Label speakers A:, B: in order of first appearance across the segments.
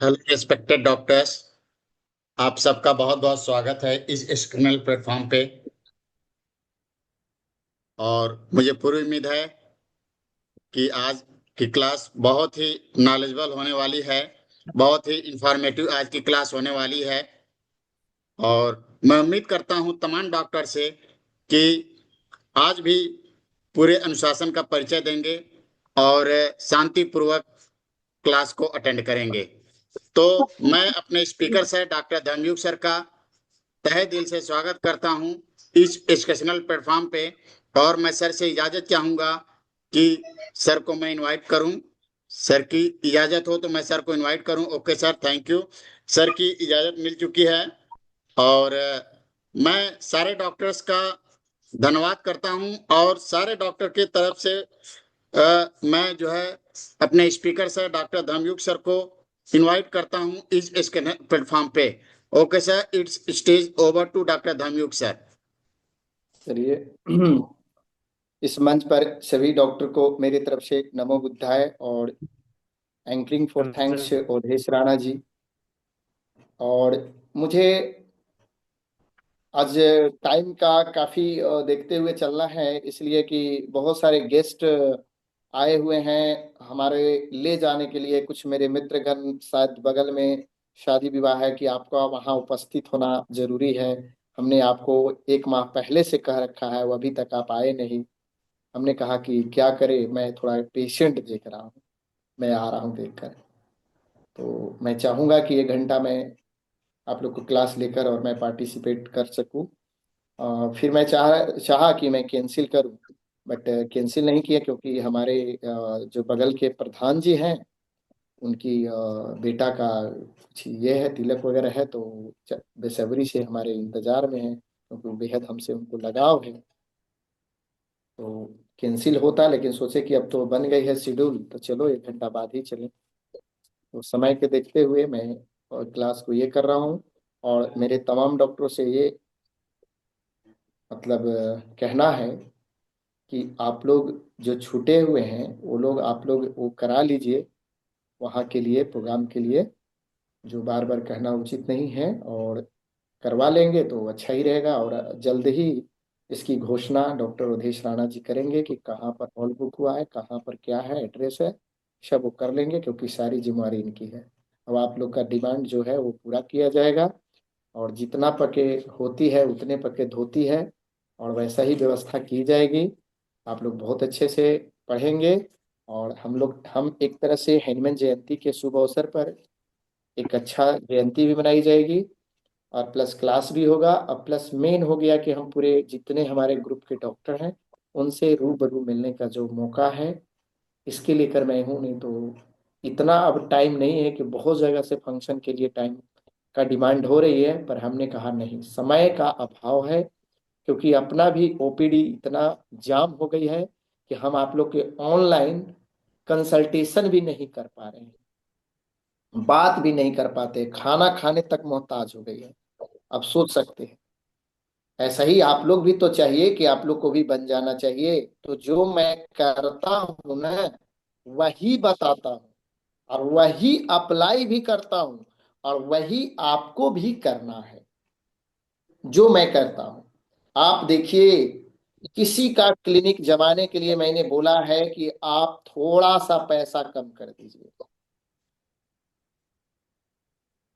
A: Hello respected doctors. आप सबका बहुत बहुत स्वागत है इस एक्सटर्नल प्लेटफॉर्म पे। और मुझे पूरी उम्मीद है कि आज की क्लास बहुत ही नॉलेजेबल होने वाली है। बहुत ही इंफॉर्मेटिव आज की क्लास होने वाली है। और मैं उम्मीद करता हूं तमाम डॉक्टर से कि आज भी पूरे अनुशासन का परिचय देंगे और शांतिपूर्वक क्लास को अटेंड करेंगे। तो मैं अपने speaker sir doctor Dharmyug sir का तहे दिल से स्वागत करता हूं इस एजुकेशनल प्लेटफॉर्म पे। और मैं सर से इजाजत चाहूंगा कि सर को मैं इनवाइट करूं। सर की इजाजत हो तो मैं सर को इनवाइट करूं। Okay sir, thank you. Sir की इजाजत मिल चुकी है। और मैं सारे डॉक्टर्स का धन्यवाद करता हूं और सारे डॉक्टर की तरफ से मैं जो है अपने speaker sir doctor Dharmyug sir को इनवाइट करता हूं इस प्लेटफॉर्म पे। Okay sir, it's stage over to doctor Dharmyug sir.
B: चलिए। इस मंच पर सभी डॉक्टर को मेरी तरफ से नमो बुद्धाय और anchoring for thanks Awadhesh Rana ji. और मुझे आज टाइम का काफी देखते हुए चलना है, इसलिए कि बहुत सारे गेस्ट आए हुए हैं हमारे ले जाने के लिए। कुछ मेरे मित्रगण शायद बगल में शादी विवाह है कि आपका वहाँ उपस्थित होना जरूरी है। हमने आपको 1 माह पहले से कह रखा है, वो अभी तक आप आए नहीं। हमने कहा कि क्या करें, मैं थोड़ा पेशेंट देख रहा हूँ, मैं आ रहा हूँ देखकर। तो मैं चाहूँगा कि 1 घंटा मैं आप लोग को क्लास लेकर और मैं पार्टिसिपेट कर सकूँ। फिर मैं चाहा कि मैं कैंसिल करूँ, बट कैंसिल नहीं किया, क्योंकि हमारे जो बगल के प्रधान जी हैं उनकी बेटा का कुछ ये है, तिलक वगैरह है, तो बेसब्री से हमारे इंतजार में है, क्योंकि बेहद हमसे उनको लगाव है। तो कैंसिल होता, लेकिन सोचे कि अब तो बन गई है शेड्यूल, तो चलो 1 घंटा बाद ही चले। तो समय के देखते हुए मैं और क्लास को ये कर रहा हूँ। और मेरे तमाम डॉक्टरों से ये मतलब कहना है कि आप लोग जो छूटे हुए हैं वो लोग आप लोग वो करा लीजिए वहाँ के लिए, प्रोग्राम के लिए। जो बार बार कहना उचित नहीं है, और करवा लेंगे तो अच्छा ही रहेगा। और जल्द ही इसकी घोषणा डॉक्टर अवधेश राणा जी करेंगे कि कहाँ पर हॉल बुक हुआ है, कहाँ पर क्या है, एड्रेस है, सब वो कर लेंगे, क्योंकि सारी जिम्मेवारी इनकी है। अब आप लोग का डिमांड जो है वो पूरा किया जाएगा, और जितना पके होती है उतने पके धोती है, और वैसा ही व्यवस्था की जाएगी। आप लोग बहुत अच्छे से पढ़ेंगे। और हम एक तरह से हनुमान जयंती के शुभ अवसर पर एक अच्छा जयंती भी मनाई जाएगी, और प्लस क्लास भी होगा। और प्लस मेन हो गया कि हम पूरे जितने हमारे ग्रुप के डॉक्टर हैं उनसे रूबरू मिलने का जो मौका है, इसके लेकर मैं हूँ। नहीं तो इतना अब टाइम नहीं है कि बहुत जगह से फंक्शन के लिए टाइम का डिमांड हो रही है, पर हमने कहा नहीं, समय का अभाव है। क्योंकि अपना भी ओपीडी इतना जाम हो गई है कि हम आप लोग के ऑनलाइन कंसल्टेशन भी नहीं कर पा रहे हैं, बात भी नहीं कर पाते, खाना खाने तक मोहताज हो गई है। अब सोच सकते हैं, ऐसा ही आप लोग भी तो चाहिए कि आप लोग को भी बन जाना चाहिए। तो जो मैं करता हूँ ना, वही बताता हूँ, और वही अप्लाई भी करता हूँ, और वही आपको भी करना है जो मैं करता हूँ। आप देखिए, किसी का क्लिनिक जमाने के लिए मैंने बोला है कि आप थोड़ा सा पैसा कम कर दीजिए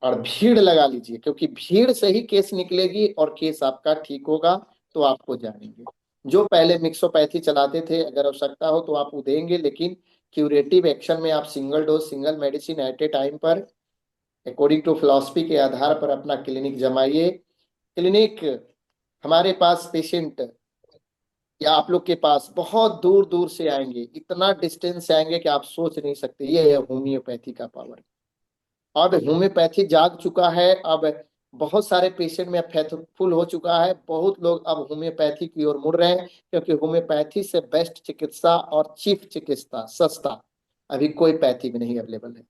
B: और भीड़ लगा लीजिए, क्योंकि भीड़ से ही केस निकलेगी, और केस आपका ठीक होगा तो आपको जानेंगे। जो पहले मिक्सोपैथी चलाते थे, अगर आवश्यकता हो तो आप वो देंगे, लेकिन क्यूरेटिव एक्शन में आप single dose single medicine eight ए टाइम पर अकॉर्डिंग टू फिलॉसफी के आधार पर अपना क्लिनिक जमाइए। क्लिनिक हमारे पास पेशेंट या आप लोग के पास बहुत दूर दूर से आएंगे, इतना डिस्टेंस से आएंगे कि आप सोच नहीं सकते। ये है होम्योपैथी का पावर। अब होम्योपैथी जाग चुका है। अब बहुत सारे पेशेंट में फेथफुल हो चुका है, बहुत लोग अब होम्योपैथी की ओर मुड़ रहे हैं, क्योंकि होम्योपैथी से बेस्ट चिकित्सा और चीफ चिकित्सा सस्ता अभी कोई पैथी में नहीं अवेलेबल है।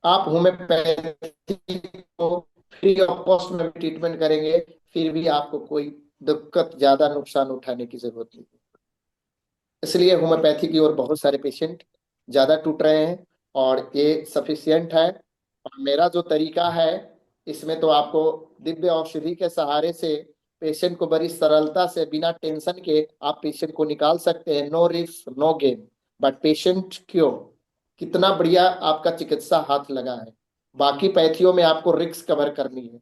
B: आप होम्योपैथी को फ्री ऑफ कॉस्ट में ट्रीटमेंट करेंगे, फिर भी आपको कोई दिक्कत, ज्यादा नुकसान उठाने की जरूरत नहीं। इसलिए होम्योपैथी की ओर बहुत सारे पेशेंट ज्यादा टूट रहे हैं, और ये सफिशियंट है। और मेरा जो तरीका है, इसमें तो आपको दिव्य औषधि के सहारे से पेशेंट को बड़ी सरलता से बिना टेंशन के आप पेशेंट को निकाल सकते हैं। No risk no gain, but patient cure. कितना बढ़िया आपका चिकित्सा हाथ लगा है। बाकी पैथियों में आपको रिस्क कवर करनी है,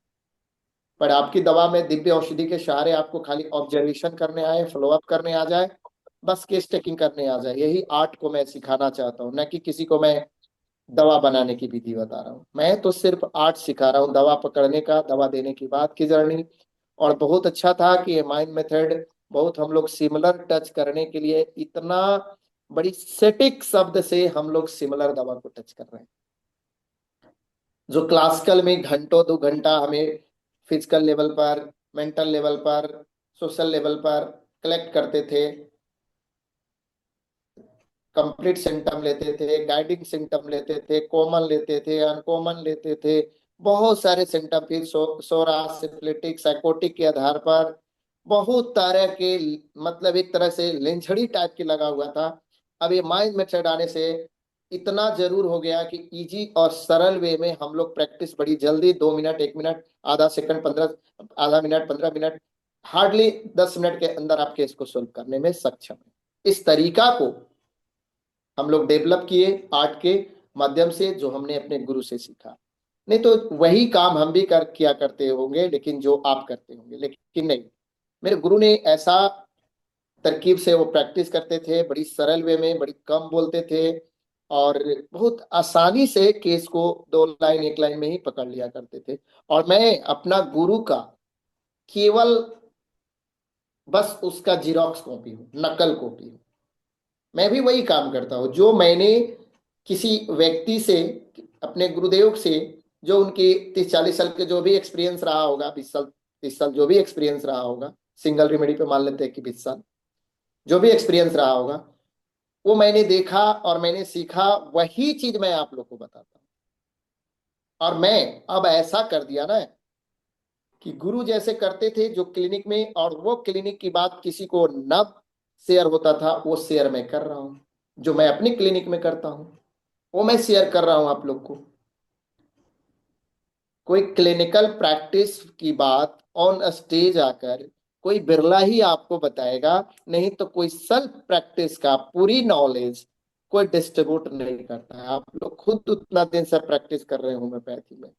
B: पर आपकी दवा में दिव्य औषधि के सहारे आपको खाली ऑब्जर्वेशन करने आए, फॉलोअप करने आ जाए, बस केस टेकिंग करने आ जाए। यही आर्ट को मैं सिखाना चाहता हूँ, न कि किसी को मैं दवा बनाने की विधि बता रहा हूँ। मैं तो सिर्फ आर्ट सिखा रहा हूँ, दवा पकड़ने का, दवा देने की बात की जर्नी। और बहुत अच्छा था कि ये माइंड मेथड बहुत हम लोग सिमिलर टच करने के लिए इतना बड़ी सेटिक शब्द से हम लोग सिमिलर दवा को टच कर रहे हैं। जो क्लासिकल में घंटों 2 घंटा हमें फिजिकल लेवल पर, मेंटल लेवल पर, सोशल लेवल पर कलेक्ट करते थे, कंप्लीट सिम्टम लेते थे, गाइडिंग सिम्टम लेते थे, कॉमन लेते थे, अनकॉमन लेते थे, बहुत सारे सिम्टम, फिर सोरा सिफिलिटिक साइकोटिक के आधार पर बहुत तरह के, मतलब एक तरह से लेंझड़ी टाइप की लगा हुआ था। अब ये माइंड मेथड आने से इतना जरूर हो गया कि इजी और सरल वे में हम लोग प्रैक्टिस बड़ी जल्दी, 2 मिनट, 1 मिनट, आधा सेकंड, 15, आधा मिनट, 15 मिनट, हार्डली 10 मिनट के अंदर आप केस को सोल्व करने में सक्षम है। इस तरीका को हम लोग डेवलप किए आर्ट के माध्यम से, जो हमने अपने गुरु से सीखा। नहीं तो वही काम हम भी किया करते होंगे, लेकिन जो आप करते होंगे, लेकिन नहीं, मेरे गुरु ने ऐसा तरकीब से वो प्रैक्टिस करते थे, बड़ी सरल वे में, बड़ी कम बोलते थे, और बहुत आसानी से केस को 2 लाइन 1 लाइन में ही पकड़ लिया करते थे। और मैं अपना गुरु का केवल बस उसका जीरोक्स कॉपी हूँ, नकल कॉपी हूँ। मैं भी वही काम करता हूँ जो मैंने किसी व्यक्ति से, अपने गुरुदेव से, जो उनकी 30-40 साल के जो भी एक्सपीरियंस रहा होगा, 20 साल 30 साल जो भी एक्सपीरियंस रहा होगा, सिंगल रेमेडी पे मान लेते हैं कि 20 साल, जो भी एक्सपीरियंस रहा होगा, वो मैंने देखा और मैंने सीखा, वही चीज मैं आप लोग को बताता हूँ। और मैं अब ऐसा कर दिया ना कि गुरु जैसे करते थे जो क्लिनिक में, और वो क्लिनिक की बात किसी को न शेयर होता था, वो शेयर मैं कर रहा हूँ। जो मैं अपनी क्लिनिक में करता हूँ वो मैं शेयर कर रहा हूँ आप लोग को। कोई क्लिनिकल प्रैक्टिस की बात ऑन स्टेज आकर कोई बिरला ही आपको बताएगा, नहीं तो कोई सेल्फ प्रैक्टिस का पूरी नॉलेज कोई डिस्ट्रीब्यूट नहीं करता है। आप लोग खुद उतना दिन से प्रैक्टिस कर रहे हैं होम्योपैथी में,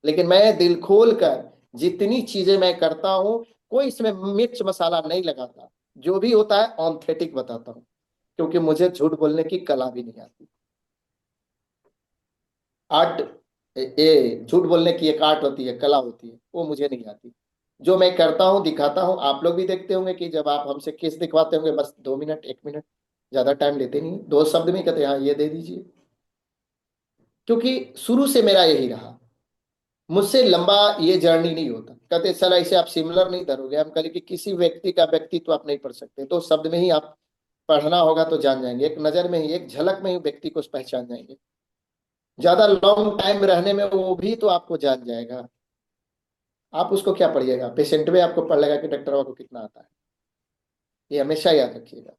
B: लेकिन मैं दिल खोल कर जितनी चीजें मैं करता हूँ, कोई इसमें मिर्च मसाला नहीं लगाता, जो भी होता है ऑथेंटिक बताता हूँ, क्योंकि मुझे झूठ बोलने की कला भी नहीं आती। आर्ट, ये झूठ बोलने की एक आर्ट होती है, कला होती है, वो मुझे नहीं आती। जो मैं करता हूँ दिखाता हूँ, आप लोग भी देखते होंगे कि जब आप हमसे केस दिखवाते होंगे, बस 2 मिनट 1 मिनट, ज्यादा टाइम लेते नहीं, 2 शब्द में कहते हैं हाँ ये दे दीजिए। क्योंकि शुरू से मेरा यही रहा, मुझसे लंबा ये जर्नी नहीं होता। कहते सर ऐसे आप सिमिलर नहीं धरोगे, हम कहें कि किसी व्यक्ति का व्यक्तित्व आप नहीं पढ़ सकते, 2 शब्द में ही आप पढ़ना होगा तो जान जाएंगे, एक नजर में ही, एक झलक में ही व्यक्ति को पहचान जाएंगे। ज्यादा लॉन्ग टाइम रहने में वो भी तो आपको जान जाएगा। आप उसको क्या पढ़िएगा, पेशेंट में आपको पढ़ लेगा कि डॉक्टर बाबू को कितना आता है। ये हमेशा याद रखिएगा।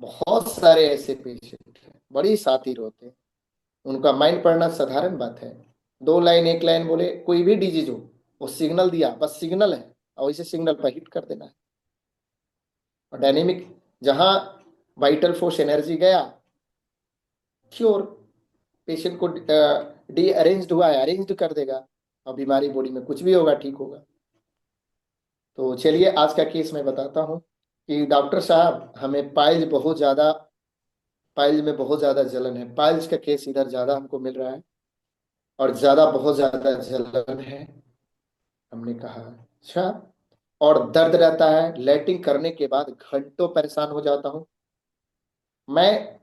B: बहुत सारे ऐसे पेशेंट हैं, बड़ी शातिर होते हैं, उनका माइंड पढ़ना साधारण बात है। 2 लाइन 1 लाइन बोले, कोई भी डिजीज हो, वो सिग्नल दिया, बस सिग्नल है, और इसे सिग्नल पर हिट कर देना है। और डायनेमिक, जहां वाइटल फोर्स एनर्जी गया, क्योर, पेशेंट को डी अरेंज्ड हुआ है, अरेंज्ड कर देगा, और बीमारी बॉडी में कुछ भी होगा ठीक होगा। तो चलिए आज का केस मैं बताता हूँ कि डॉक्टर साहब हमें पाइल्स में बहुत ज्यादा जलन है, पाइल्स का केस इधर ज्यादा हमको मिल रहा है, और ज्यादा बहुत ज्यादा जलन है। हमने कहा अच्छा, और दर्द रहता है, लैटिंग करने के बाद घंटों परेशान हो जाता हूँ। मैं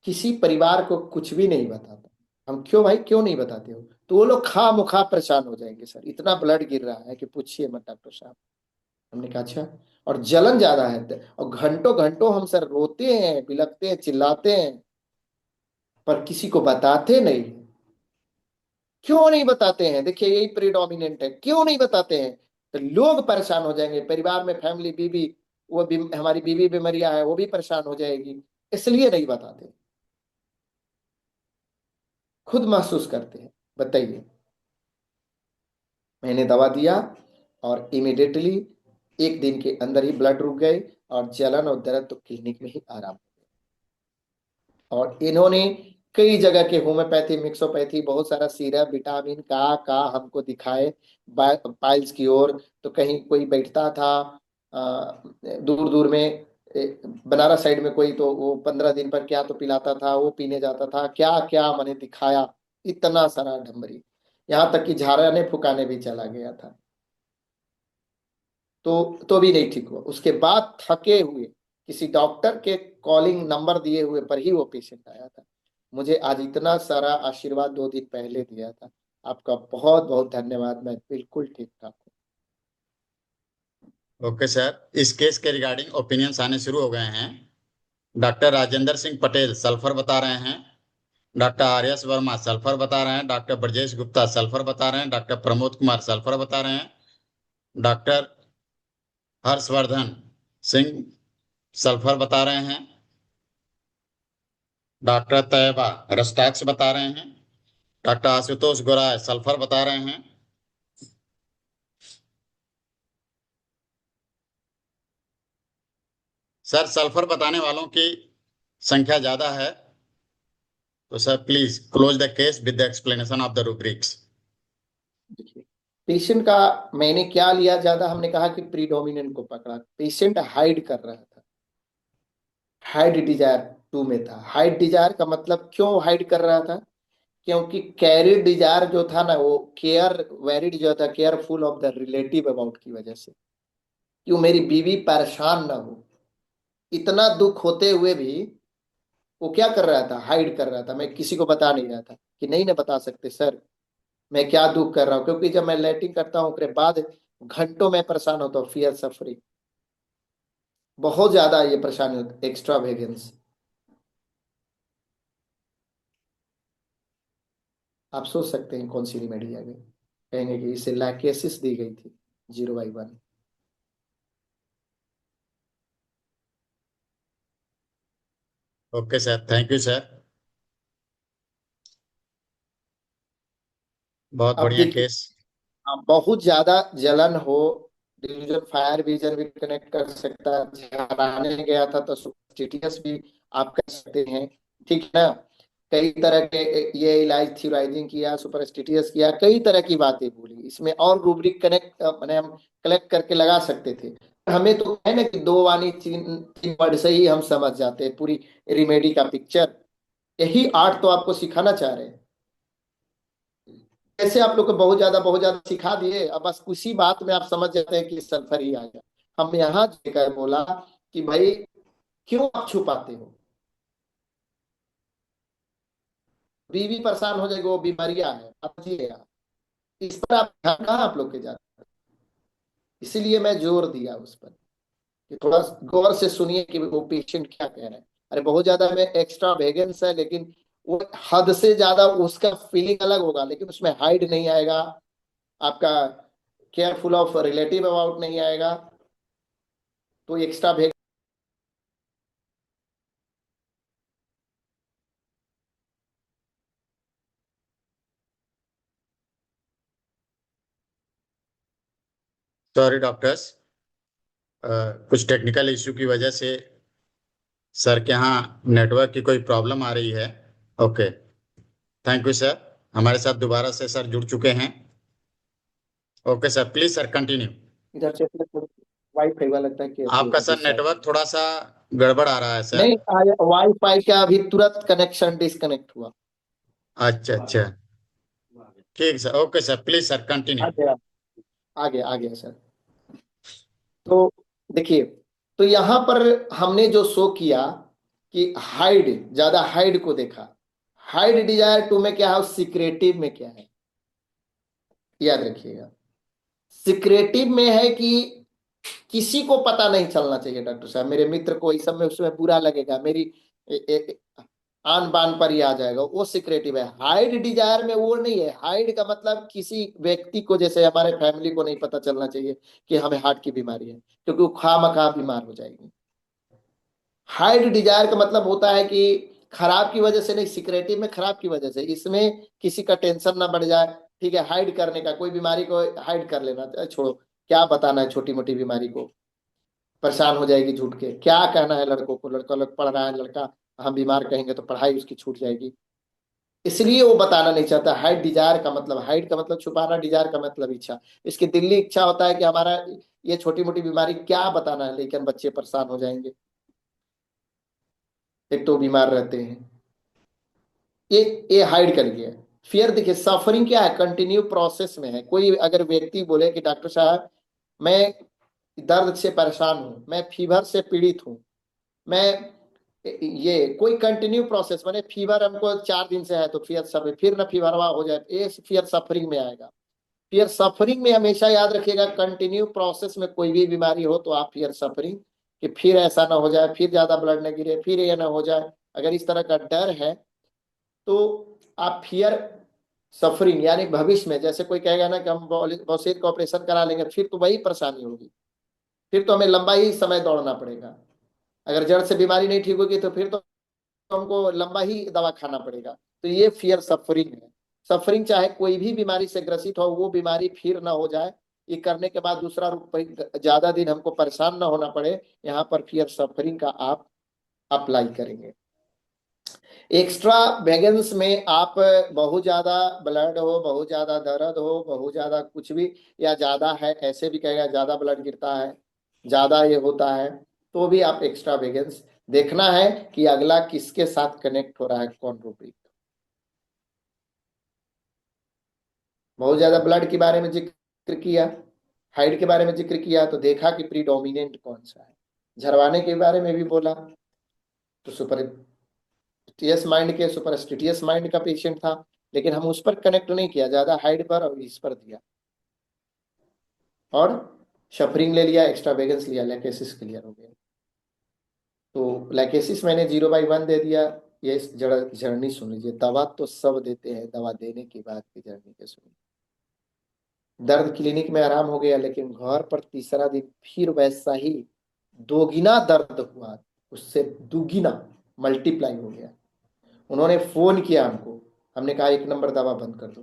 B: किसी परिवार को कुछ भी नहीं बताता। हम क्यों भाई, क्यों नहीं बताते हो? तो वो लोग खा मुखा परेशान हो जाएंगे, सर इतना ब्लड गिर रहा है कि पूछिए मत डॉक्टर साहब। हमने कहा अच्छा, और जलन ज्यादा है, और घंटों घंटों हम सर रोते हैं, बिलखते हैं, चिल्लाते हैं, पर किसी को बताते नहीं। क्यों नहीं बताते हैं? देखिए यही प्रीडोमिनेंट है, क्यों नहीं बताते हैं? तो लोग परेशान हो जाएंगे, परिवार में फैमिली, बीवी, वो भी हमारी बीवी बीमारियां है, वो भी परेशान हो जाएगी, इसलिए नहीं बताते। खुद महसूस करते हैं। बताइए। मैंने दवा दिया और इमिडिएटली 1 दिन के अंदर ही ब्लड रुक गए और जलन और दर्द तो क्लिनिक में ही आराम। और इन्होंने कई जगह के होम्योपैथी, मिक्सोपैथी, बहुत सारा सिरप, विटामिन का हमको दिखाए पाइल्स की ओर। तो कहीं कोई बैठता था दूर दूर में, बनारस साइड में कोई, तो वो 15 दिन पर क्या तो पिलाता था, वो पीने जाता था, क्या क्या मैंने दिखाया, इतना सारा ढम्बरी। यहाँ तक कि झाड़ाने फुकाने भी चला गया था, तो भी नहीं ठीक हुआ। उसके बाद थके हुए किसी डॉक्टर के कॉलिंग नंबर दिए हुए पर ही वो पेशेंट आया था। मुझे आज इतना सारा आशीर्वाद 2 दिन पहले दिया था। आपका बहुत बहुत धन्यवाद। मैं बिल्कुल ठीक ठाक हूँ।
A: ओके सर, इस केस के रिगार्डिंग ओपिनियंस आने शुरू हो गए हैं। डॉक्टर राजेंद्र सिंह पटेल सल्फर बता रहे हैं। Doctor R S Verma sulphur बता रहे हैं। डॉक्टर ब्रजेश गुप्ता सल्फर बता रहे हैं। डॉक्टर प्रमोद कुमार सल्फर बता रहे हैं। डॉक्टर हर्षवर्धन सिंह सल्फर बता रहे हैं। डॉक्टर तैयबा रस्टैक्स बता रहे हैं। डॉक्टर आशुतोष गोराय सल्फर बता रहे हैं। सर, सल्फर बताने वालों की संख्या ज्यादा है, तो sir please close the case with the explanation of the rubrics.
B: देखिए, पेशेंट का मैंने क्या लिया ज्यादा, हमने कहा कि प्रीडोमिनेंट को पकड़ा। पेशेंट हाइड कर रहा था, हाइड डिजायर 2 में था। हाइड डिजायर का मतलब क्यों हाइड कर रहा था? क्योंकि कैरिड डिजायर जो था ना, वो केयर वेरिड जो था, careful of the relative about की वजह से, क्यों मेरी बीवी परेशान ना हो। इतना दुख होते हुए भी वो क्या कर रहा था? हाइड कर रहा था। मैं किसी को बता नहीं रहा था कि नहीं ना बता सकते सर मैं क्या दुख कर रहा हूँ, क्योंकि जब मैं लैटिंग करता हूँ उसके बाद घंटों में परेशान होता हूँ, फियर सफरिंग बहुत ज्यादा, ये परेशानी होती एक्स्ट्रा वेगेंस। आप सोच सकते हैं कौन सी रिमेडी आ गई। कहेंगे कि इसे लैकेसिस दी गई थी 0/1।
A: Okay sir, thank you sir, बहुत
B: अब
A: बढ़िया
B: देखिए,
A: केस।
B: हाँ, बहुत ज्यादा जलन हो, डिल्यूजन फायर विजन भी कनेक्ट कर सकता है। झराने गया था तो सुपरस्टिटियस भी आप कर सकते हैं, ठीक है ना। कई तरह के ये इलाज, थ्योराइजिंग किया, सुपरस्टिटियस किया, कई तरह की बातें बोली इसमें, और रूब्रिक कनेक्ट मैंने हम कलेक्ट करके लगा सकते थे। हमें तो है ना कि 2 वाणी 3 वर्ड से ही हम समझ जाते हैं पूरी रिमेडी का पिक्चर। यही आर्ट तो आपको सिखाना चाह रहे हैं। ऐसे आप लोग को बहुत ज्यादा सिखा दिए, अब बस उसी बात में आप समझ जाते हैं कि सल्फर ही आ गया। हम यहाँ देकर बोला कि भाई क्यों आप छुपाते हो? बीवी परेशान हो जाएगी, वो बीमारियां है, आप समझिएगा। इस पर आप ध्यान कहाँ आप लोग के जाते? इसीलिए मैं जोर दिया उस पर कि थोड़ा गौर से सुनिए कि वो पेशेंट क्या कह रहे हैं। अरे बहुत ज्यादा में एक्स्ट्रा वेगेंस है, लेकिन वो हद से ज्यादा उसका फीलिंग अलग होगा, लेकिन उसमें हाइड नहीं आएगा आपका, केयरफुल ऑफ रिलेटिव अबाउट नहीं आएगा, तो एक्स्ट्रा।
A: सॉरी डॉक्टर्स, कुछ टेक्निकल इश्यू की वजह से सर के यहाँ नेटवर्क की कोई प्रॉब्लम आ रही है। ओके, थैंक यू सर, हमारे साथ दोबारा से सर जुड़ चुके हैं। Okay sir, please sir continue.
B: इधर से वाईफाई वाला लगता है कि अथी
A: आपका सर
B: डिस्चार्ज।
A: नेटवर्क थोड़ा सा गड़बड़ आ रहा है सर।
B: नहीं, वाईफाई का अभी तुरंत कनेक्शन डिस्कनेक्ट हुआ।
A: अच्छा अच्छा, ठीक sir, okay sir, please sir
B: आ
A: कंटिन्यू।
B: गया, आ गया सर। तो देखिए, तो यहाँ पर हमने जो शो किया कि हाइड, ज्यादा हाइड को देखा। हाइड डिजायर 2 में क्या है, सिक्रेटिव में क्या है, याद रखिएगा। सिक्रेटिव में है कि किसी को पता नहीं चलना चाहिए। डॉक्टर साहब, मेरे मित्र को इस सब में उसमें बुरा लगेगा, मेरी आन बान पर ही आ जाएगा, वो सिक्रेटिव है। हाइड डिजायर में वो नहीं है। हाइड का मतलब किसी व्यक्ति को, जैसे हमारे फैमिली को नहीं पता चलना चाहिए कि हमें हार्ट की बीमारी है, क्योंकि वो खामखा बीमार हो जाएगी। हाइड डिजायर का मतलब होता है कि खराब की वजह से नहीं, सिक्रेटिव में खराब की वजह से। इसमें किसी का टेंशन ना बढ़ जाए, ठीक है, हाइड करने का, कोई बीमारी को हाइड कर लेना, छोड़ो, क्या बताना है छोटी मोटी बीमारी को, परेशान हो जाएगी झूठ के। क्या कहना है लड़कों को, लड़का लोग पढ़ रहा है, लड़का हम बीमार कहेंगे तो पढ़ाई उसकी छूट जाएगी, इसलिए वो बताना नहीं चाहता। हाइड डिजायर का मतलब, हाइड का मतलब छुपाना, डिजायर का मतलब इच्छा। इसकी दिल्ली इच्छा होता है कि हमारा ये छोटी मोटी बीमारी क्या बताना है, लेकिन बच्चे परेशान हो जाएंगे, एक तो बीमार रहते हैं। ये हाइड कर लिया। फियर देखिए, सफरिंग क्या है, कंटिन्यू प्रोसेस में है। कोई अगर व्यक्ति बोले कि डॉक्टर साहब मैं दर्द से परेशान हूं, मैं फीवर से पीड़ित हूं, मैं ये कोई कंटिन्यू प्रोसेस, माने फीवर हमको 4 दिन से है तो फियर सफरिंग, फिर ना फीवरवा हो जाए, ये फियर सफरिंग में आएगा। फियर सफरिंग में हमेशा याद रखिएगा, कंटिन्यू प्रोसेस में कोई भी बीमारी हो तो आप फियर सफरिंग, कि फिर ऐसा ना हो जाए, फिर ज्यादा ब्लड न गिरे, फिर ये ना हो जाए, अगर इस तरह का डर है तो आप फियर सफरिंग, यानी भविष्य में जैसे कोई कहेगा ना कि हम बौसीर का ऑपरेशन करा लेंगे, फिर तो वही परेशानी होगी, फिर तो हमें लंबा ही समय दौड़ना पड़ेगा। अगर जड़ से बीमारी नहीं ठीक होगी तो फिर तो हमको लंबा ही दवा खाना पड़ेगा। तो ये फियर सफरिंग है। सफरिंग चाहे कोई भी बीमारी से ग्रसित हो, वो बीमारी फिर ना हो जाए, ये करने के बाद दूसरा रूप ज्यादा दिन हमको परेशान ना होना पड़े, यहाँ पर फियर सफरिंग का आप अप्लाई करेंगे। एक्स्ट्रा वेगन्स में आप बहुत ज्यादा ब्लड हो, बहुत ज्यादा दर्द हो, बहुत ज्यादा कुछ भी, या ज्यादा है ऐसे भी कहेगा, ज्यादा ब्लड गिरता है, ज्यादा ये होता है, तो भी आप एक्स्ट्रा वेगन्स देखना है कि अगला किसके साथ कनेक्ट हो रहा है, कौन रूपी। बहुत ज्यादा ब्लड के बारे में जिक्र किया, हाइट के बारे में जिक्र किया, तो देखा कि प्रीडोमिनेंट कौन सा है। झरवाने के बारे में भी बोला, तो सुपरस्टिशियस माइंड के, सुपरस्टिशियस माइंड का पेशेंट था, लेकिन हम उस पर कनेक्ट नहीं किया, ज्यादा हाइट पर और इस पर दिया, और शफरिंग ले लिया, एक्स्ट्रा वेगन्स लिया, लैकेसिस क्लियर हो गया। तो लैकेसिस मैंने 0/1 दे दिया। ये जर्नी सुन लीजिए, दवा तो सब देते हैं, दवा देने के बाद की जर्नी के सुनिए। दर्द क्लिनिक में आराम हो गया, लेकिन घर पर तीसरा दिन फिर वैसा ही दोगुना दर्द हुआ, उससे दुगुना मल्टीप्लाई हो गया। उन्होंने फोन किया हमको, हमने कहा 1 नंबर दवा बंद कर दो।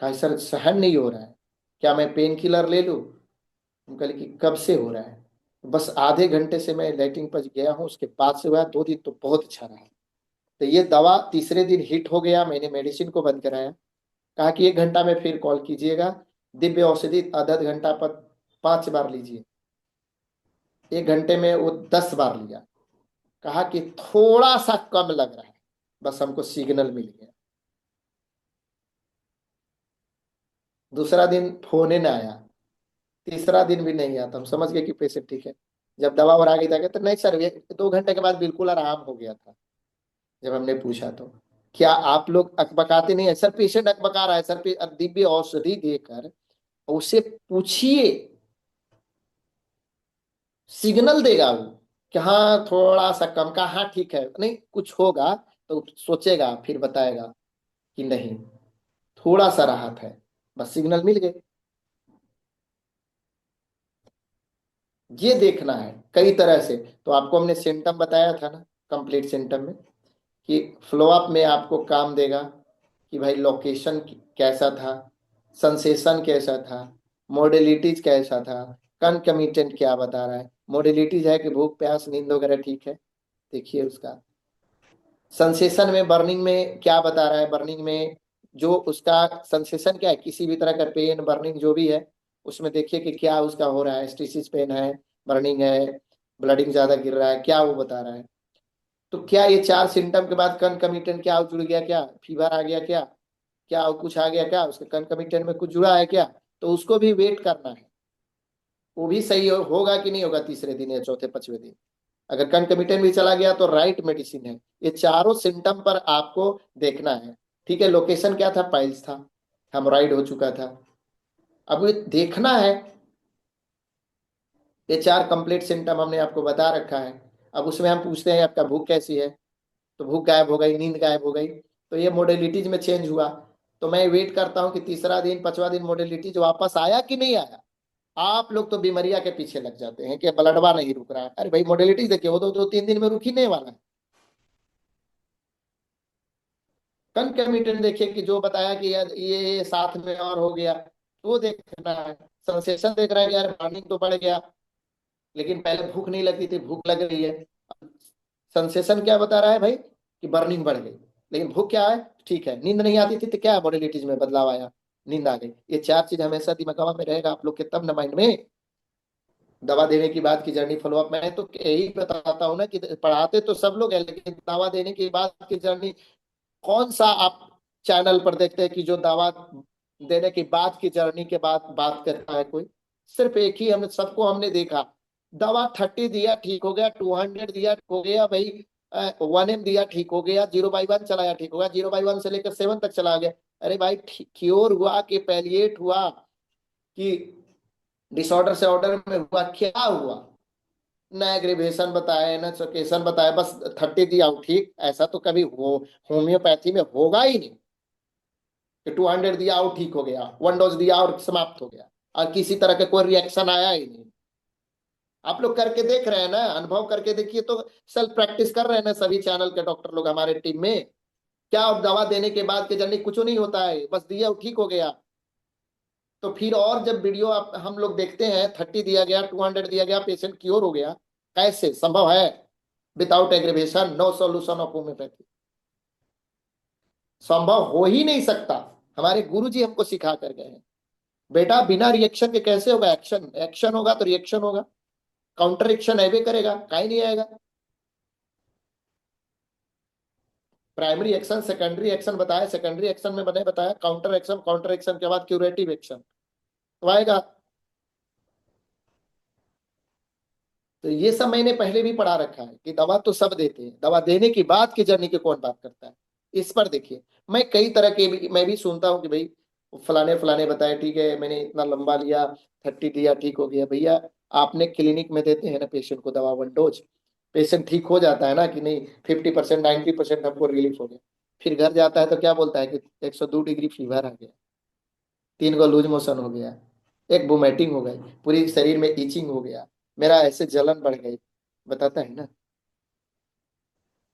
B: कहा सर सहन नहीं हो रहा है, क्या मैं पेन किलर ले लूं? हम कहे कि कब से हो रहा है? बस आधे घंटे से मैं लेटिंग पर गया हूँ, उसके बाद से हुआ, 2 दिन तो बहुत अच्छा रहा। तो ये दवा तीसरे दिन हिट हो गया, मैंने मेडिसिन को बंद कराया। कहा कि 1 घंटा में फिर कॉल कीजिएगा, दिव्य औषधि आधा घंटा पर 5 बार लीजिए। 1 घंटे में वो 10 बार लिया। कहा कि थोड़ा सा कम लग रहा है, बस हमको सिग्नल मिल गया। दूसरा दिन फोन ही ना आया, तीसरा दिन भी नहीं आया, तो हम समझ गए कि पेशेंट ठीक है। जब दवा और आगे जाके तो नहीं सर, 2 घंटे के बाद बिल्कुल आराम हो गया था। जब हमने पूछा तो क्या आप लोग अकबकाते नहीं है? सर पेशेंट अकबका रहा है सर, दिव्य औषधि देकर उसे पूछिए, सिग्नल देगा वो कि हाँ थोड़ा सा कम का, हाँ ठीक है, नहीं कुछ होगा तो सोचेगा, फिर बताएगा कि नहीं थोड़ा सा राहत है, बस सिग्नल मिल गए। ये देखना है कई तरह से। तो आपको हमने सिम्टम बताया था ना, कंप्लीट सिम्टम में, कि फ्लो अप में आपको काम देगा कि भाई लोकेशन कैसा था, सेंसेशन कैसा था, मोडेलिटीज कैसा था, कनकमिटेंट क्या बता रहा है। मोडेलिटीज है कि भूख प्यास नींद वगैरह ठीक है, देखिए उसका। सेंसेशन में बर्निंग में क्या बता रहा है, बर्निंग में जो उसका सेंसेशन क्या है, किसी भी तरह का पेन बर्निंग जो भी है, उसमें देखिए कि क्या उसका हो रहा है, स्टिचिस पेन है, बर्निंग है, ब्लडिंग ज्यादा गिर रहा है, क्या वो बता रहा है। तो क्या ये 4 सिम्टम के बाद कनकमिटेंट क्या जुड़ गया, क्या फीवर आ गया, क्या क्या और कुछ आ गया, क्या उसके कनकमिटेंट में कुछ जुड़ा है क्या, तो उसको भी वेट करना है। वो भी सही होगा कि नहीं होगा तीसरे दिन या चौथे 5वें दिन। अगर कंकमिटेंट भी चला गया तो राइट मेडिसिन है। ये चारों सिम्टम पर आपको देखना है। ठीक है, लोकेशन क्या था, पाइल्स था, हेमोराइड हो चुका था। अब ये देखना है, ये 4 कंप्लीट सिम्टम हमने आपको बता रखा है। अब उसमें हम पूछते हैं आपका भूख कैसी है, तो भूख गायब हो गई, नींद गायब हो गई, तो ये मोडेलिटीज में चेंज हुआ। तो मैं वेट करता हूं कि तीसरा दिन 5वां दिन मोडेलिटीज वापस आया कि नहीं आया। आप लोग तो बीमारिया के पीछे लग जाते हैं कि ब्लडवा नहीं रुक रहा है। अरे भाई मोडेलिटीज देखिए, वो तो 2-3 दिन में रुक ही नहीं वाला है। कंकमिटेंट देखिए कि जो बताया कि यार ये साथ में और हो गया, तो वो देखना है। सेंसेशन देख रहा है कि यार बर्निंग तो बढ़ गया, लेकिन पहले भूख नहीं लगती थी, भूख लग रही है। सेंसेशन क्या बता रहा है भाई, कि बर्निंग बढ़ गई, लेकिन भूख क्या है, ठीक है। नींद नहीं आती थी तो क्या बॉडी में बदलाव आया, नींद आ गई। ये चार चीज हमेशा दिमाग में रहेगा आप लोग के, तब ना माइंड में। दवा देने की बाद की जर्नी फॉलोअप, मैं तो यही बताता हूँ ना कि पढ़ाते तो सब लोग हैं, लेकिन दवा देने के बाद की जर्नी कौन सा आप चैनल पर देखते हैं कि जो दवा देने के बाद की जर्नी के बाद बात करता है कोई? सिर्फ एक ही हम सबको हमने देखा, दवा 30 दिया ठीक हो गया, 200 दिया ठीक हो गया भाई, 1 M दिया ठीक हो गया, 0/1 चलाया ठीक हो गया, 0/1 से लेकर 7 तक चला गया। अरे भाई, क्योर हुआ कि पैलिएट हुआ कि डिसऑर्डर से ऑर्डर में हुआ, क्या हुआ? न एग्रीवेशन बताए न सोकेशन बताए, बस 30 दिया हूं ठीक। ऐसा तो कभी होम्योपैथी में होगा ही नहीं कि 200 दिया और ठीक हो गया, 1 डोज दिया और समाप्त हो गया, और किसी तरह का कोई रिएक्शन आया ही नहीं। आप लोग करके देख रहे हैं ना, अनुभव करके देखिए तो। सेल्फ प्रैक्टिस कर रहे हैं ना सभी चैनल के डॉक्टर लोग हमारे टीम में। क्या अब दवा देने के बाद के जल्दी कुछ नहीं होता है, बस दिया और ठीक हो गया। तो फिर और जब वीडियो आप हम लोग देखते हैं, 30 दिया गया, 200 दिया गया, पेशेंट क्योर हो गया, कैसे संभव है? Without aggravation, no solution of homeopathy, संभव हो ही नहीं सकता। हमारे गुरुजी हमको सिखा कर गए हैं, बेटा बिना रिएक्शन के कैसे होगा एक्शन, एक्शन होगा तो रिएक्शन होगा, काउंटर एक्शन ऐवे करेगा, कहीं नहीं आएगा। प्राइमरी एक्शन सेकेंडरी एक्शन बताया, सेकेंडरी एक्शन में बने बताया काउंटर एक्शन, काउंटर एक्शन के बाद क्यूरेटिव एक्शन तो आएगा। तो ये सब मैंने पहले भी पढ़ा रखा है कि दवा तो सब देते हैं, दवा देने की बात की जर्नी की कौन बात करता है? इस पर देखिए, मैं कई तरह के मैं भी सुनता हूँ कि भाई फलाने फलाने बताए, ठीक है मैंने इतना लंबा लिया, 30 दिया ठीक हो गया। भैया आपने क्लिनिक में देते हैं ना पेशेंट को दवा 1 डोज, पेशेंट ठीक हो जाता है ना कि नहीं, 50% 90% हमको रिलीफ हो गया, फिर घर जाता है तो क्या बोलता है कि 102 डिग्री फीवर आ गया, 3 गो लूज मोशन हो गया, एक वोमिटिंग हो गई, पूरी शरीर में इचिंग हो गया, मेरा ऐसे जलन बढ़ गई, बताता है ना।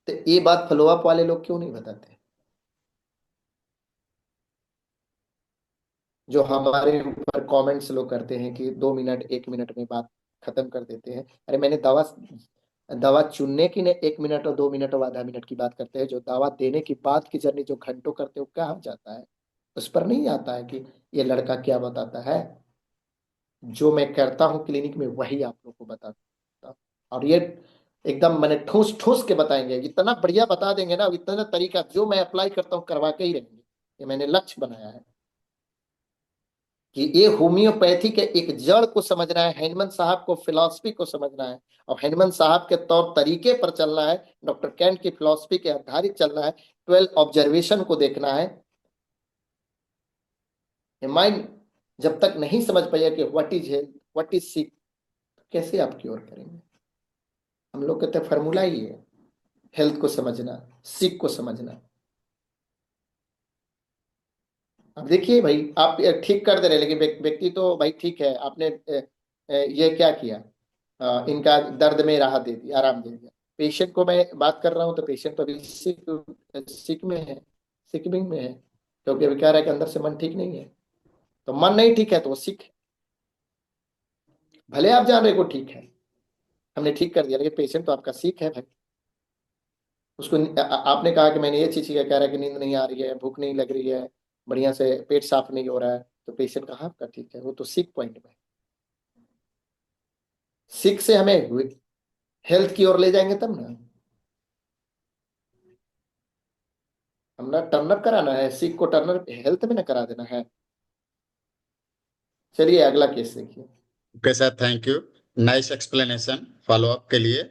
B: तो ये बात फॉलोअप वाले लोग क्यों नहीं बताते? जो हमारे ऊपर कमेंट्स लोग करते हैं कि 2 मिनट 1 मिनट में बात खत्म कर देते हैं। अरे मैंने दवा दवा चुनने की ने 1 मिनट और 2 मिनट और आधा मिनट की बात करते हैं, जो दवा देने की बात की जर्नी जो घंटों करते हैं वो कहाँ जाता है? उस पर नहीं आता है कि ये लड़का क्या बताता है। जो मैं करता हूँ क्लिनिक में वही आप लोग को बताता हूँ। और ये एकदम मैंने ठोस ठोस के बताएंगे, इतना बढ़िया बता देंगे ना, इतना तरीका जो मैं अप्लाई करता हूँ करवा के ही रहेंगे। ये मैंने लक्ष्य बनाया है कि ये होम्योपैथी के एक जड़ को समझना है, हेनमन साहब को फिलॉसफी को समझना है, और हेनमन साहब के तौर तरीके पर चलना है, डॉक्टर कैंट की फिलॉसफी के आधारित चलना है, 12 ऑब्जर्वेशन को देखना है। माइंड जब तक नहीं समझ पाइए कि what is health, what is sick, कैसे आप क्योर करेंगे? हम लोग का तो फॉर्मूला ही है, हेल्थ को समझना, सिक को समझना। अब देखिए भाई, आप ठीक कर दे रहे, लेकिन व्यक्ति तो भाई ठीक है, आपने ये क्या किया, इनका दर्द में राहत दे दी, आराम दे दिया। पेशेंट को मैं बात कर रहा हूँ तो पेशेंट तो अभी सिक में है, सिकबिंग में है, क्योंकि अभी कह रहा है कि अंदर से मन ठीक नहीं है। तो मन नहीं ठीक है तो वो सिक है। भले आप जान रहे को ठीक है, हमने ठीक कर दिया, लेकिन पेशेंट तो आपका सिक है भाई। उसको आपने कहा कि मैंने ये चीज किया, कह रहा है कि नींद नहीं आ रही है, भूख नहीं लग रही है, बढ़िया से पेट साफ नहीं हो रहा है, तो पेशेंट कहाँ आपका ठीक है? वो तो सिक पॉइंट में। सिक से हमें हेल्थ की ओर ले जाएंगे तब ना। हम ना टर्नअप कराना है, सिक को टर्नअप हेल्थ में ना करा देना है। चलिए अगला केस देखिए।
A: Okay sir, thank you. Nice explanation follow up के लिए।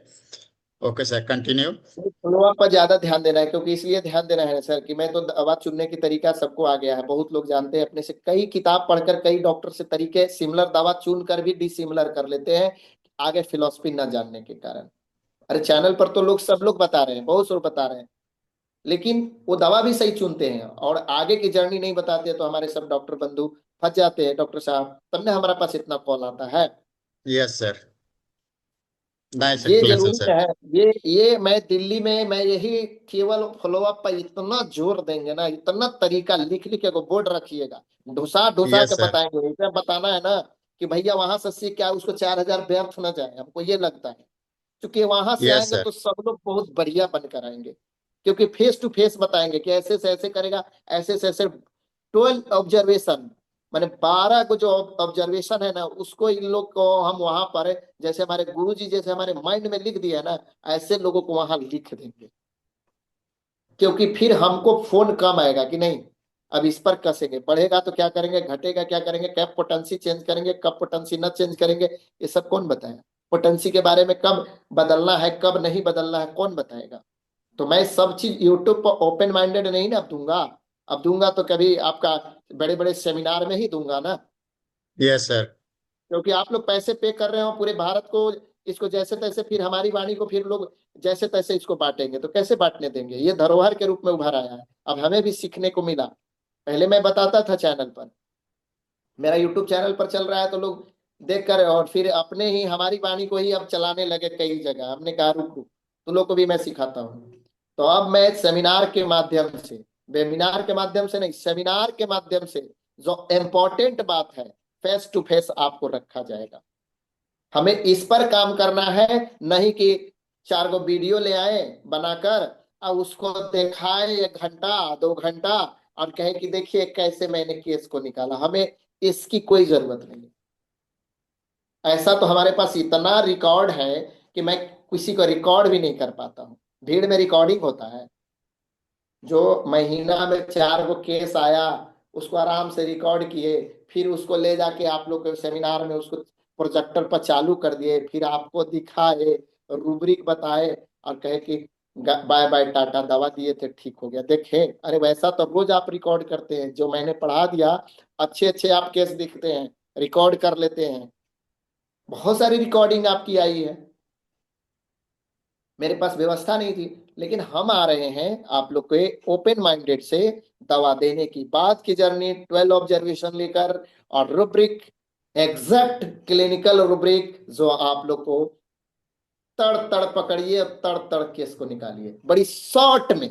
A: Okay sir, continue.
B: फॉलोअप पर ज्यादा ध्यान देना है, क्योंकि इसलिए ध्यान देना है सर कि मैं तो दवा चुनने की तरीका सबको आ गया है, बहुत लोग जानते हैं अपने से, कई किताब पढ़कर कई डॉक्टर से तरीके सिमिलर दवा चुन कर भी डिसिमिलर कर लेते हैं, आगे फिलोसफी न जानने के कारण। अरे चैनल पर तो लोग सब लोग बता रहे हैं, बहुत लोग बता रहे हैं, लेकिन वो दवा भी सही चुनते हैं और आगे की जर्नी नहीं बताते, तो हमारे सब डॉक्टर बंधु फंस जाते हैं। डॉक्टर साहब तब ने हमारे पास इतना कॉल आता है।
A: Yes sir. नाइस
B: ये
A: एक्सप्लेनेशन
B: जरूरी
A: सर।
B: है। ये मैं दिल्ली में मैं यही केवल फॉलो अप पर इतना जोर देंगे ना, इतना तरीका लिख लिख के को बोर्ड रखिएगा, ढुसा ढुसा
A: यस
B: के
A: सर।
B: बताएंगे। इसे बताना है ना कि भैया वहां से सीख क्या उसको 4,000 व्यर्थ ना जाए, हमको ये लगता है। क्योंकि वहां से
A: यस
B: आएंगे
A: सर।
B: तो सब लोग बहुत बढ़िया बनकर आएंगे, क्योंकि फेस टू फेस बताएंगे कि ऐसे से ऐसे करेगा, ऐसे से ऐसे। 12 ऑब्जर्वेशन, माने 12 को जो ऑब्जर्वेशन है ना, उसको इन लोग को हम वहां पर, जैसे हमारे गुरु जी जैसे हमारे माइंड में लिख दिया ना, ऐसे लोगों को वहां लिख देंगे। क्योंकि फिर हमको फोन कम आएगा कि नहीं, अब इस पर कसेंगे, बढ़ेगा तो क्या करेंगे, घटेगा क्या करेंगे, कब पोटेंसी चेंज करेंगे, कब पोटेंसी न चेंज करेंगे, ये सब कौन बताएगा। पोटेंसी के बारे में कब बदलना है कब नहीं बदलना है कौन बताएगा। तो मैं सब चीज यूट्यूब पर ओपन माइंडेड नहीं ना अब दूंगा। अब दूंगा तो कभी आपका बड़े बड़े सेमिनार में ही दूंगा ना।
A: Yes sir.
B: क्योंकि आप लोग पैसे पे कर रहे हो पूरे भारत को, इसको जैसे तैसे फिर हमारी वाणी को फिर लोग जैसे तैसे इसको बांटेंगे, तो कैसे बांटने देंगे। ये धरोहर के रूप में उभर आया है, अब हमें भी सीखने को मिला। पहले मैं बताता था चैनल पर, मेरा यूट्यूब चैनल पर चल रहा है तो लोग देख कर और फिर अपने ही हमारी वाणी को ही अब चलाने लगे कई जगह। हमने कहा रुक रुक, तुम लोग को भी मैं सिखाता हूँ। तो अब मैं सेमिनार के माध्यम से, वेबिनार के माध्यम से नहीं, सेमिनार के माध्यम से जो इम्पोर्टेंट बात है फेस टू फेस आपको रखा जाएगा। हमें इस पर काम करना है, नहीं कि 4 गो वीडियो ले आए बनाकर और उसको दिखाए 1 घंटा 2 घंटा और कहे कि देखिए कैसे मैंने केस को निकाला। हमें इसकी कोई जरूरत नहीं। ऐसा तो हमारे पास इतना रिकॉर्ड है कि मैं किसी को रिकॉर्ड भी नहीं कर पाता हूँ। भीड़ में रिकॉर्डिंग होता है, जो महीना में 4 गो केस आया उसको आराम से रिकॉर्ड किए, फिर उसको ले जाके आप लोग के सेमिनार में उसको प्रोजेक्टर पर चालू कर दिए, फिर आपको दिखाए, रूब्रिक बताए और कहे कि बाय बाय टाटा, दवा दिए थे ठीक हो गया। देखे, अरे वैसा तो रोज आप रिकॉर्ड करते हैं, जो मैंने पढ़ा दिया अच्छे अच्छे आप केस दिखते हैं, रिकॉर्ड कर लेते हैं। बहुत सारी रिकॉर्डिंग आपकी आई है, मेरे पास व्यवस्था नहीं थी। लेकिन हम आ रहे हैं आप लोग के ओपन माइंडेड से दवा देने की बात की जर्नी, 12 ऑब्जर्वेशन लेकर और रुब्रिक, एग्जैक्ट क्लिनिकल रुब्रिक, जो आप लोग को तड़ तड़ पकड़िए और तड़ तड़ केस को निकालिए बड़ी शॉर्ट में,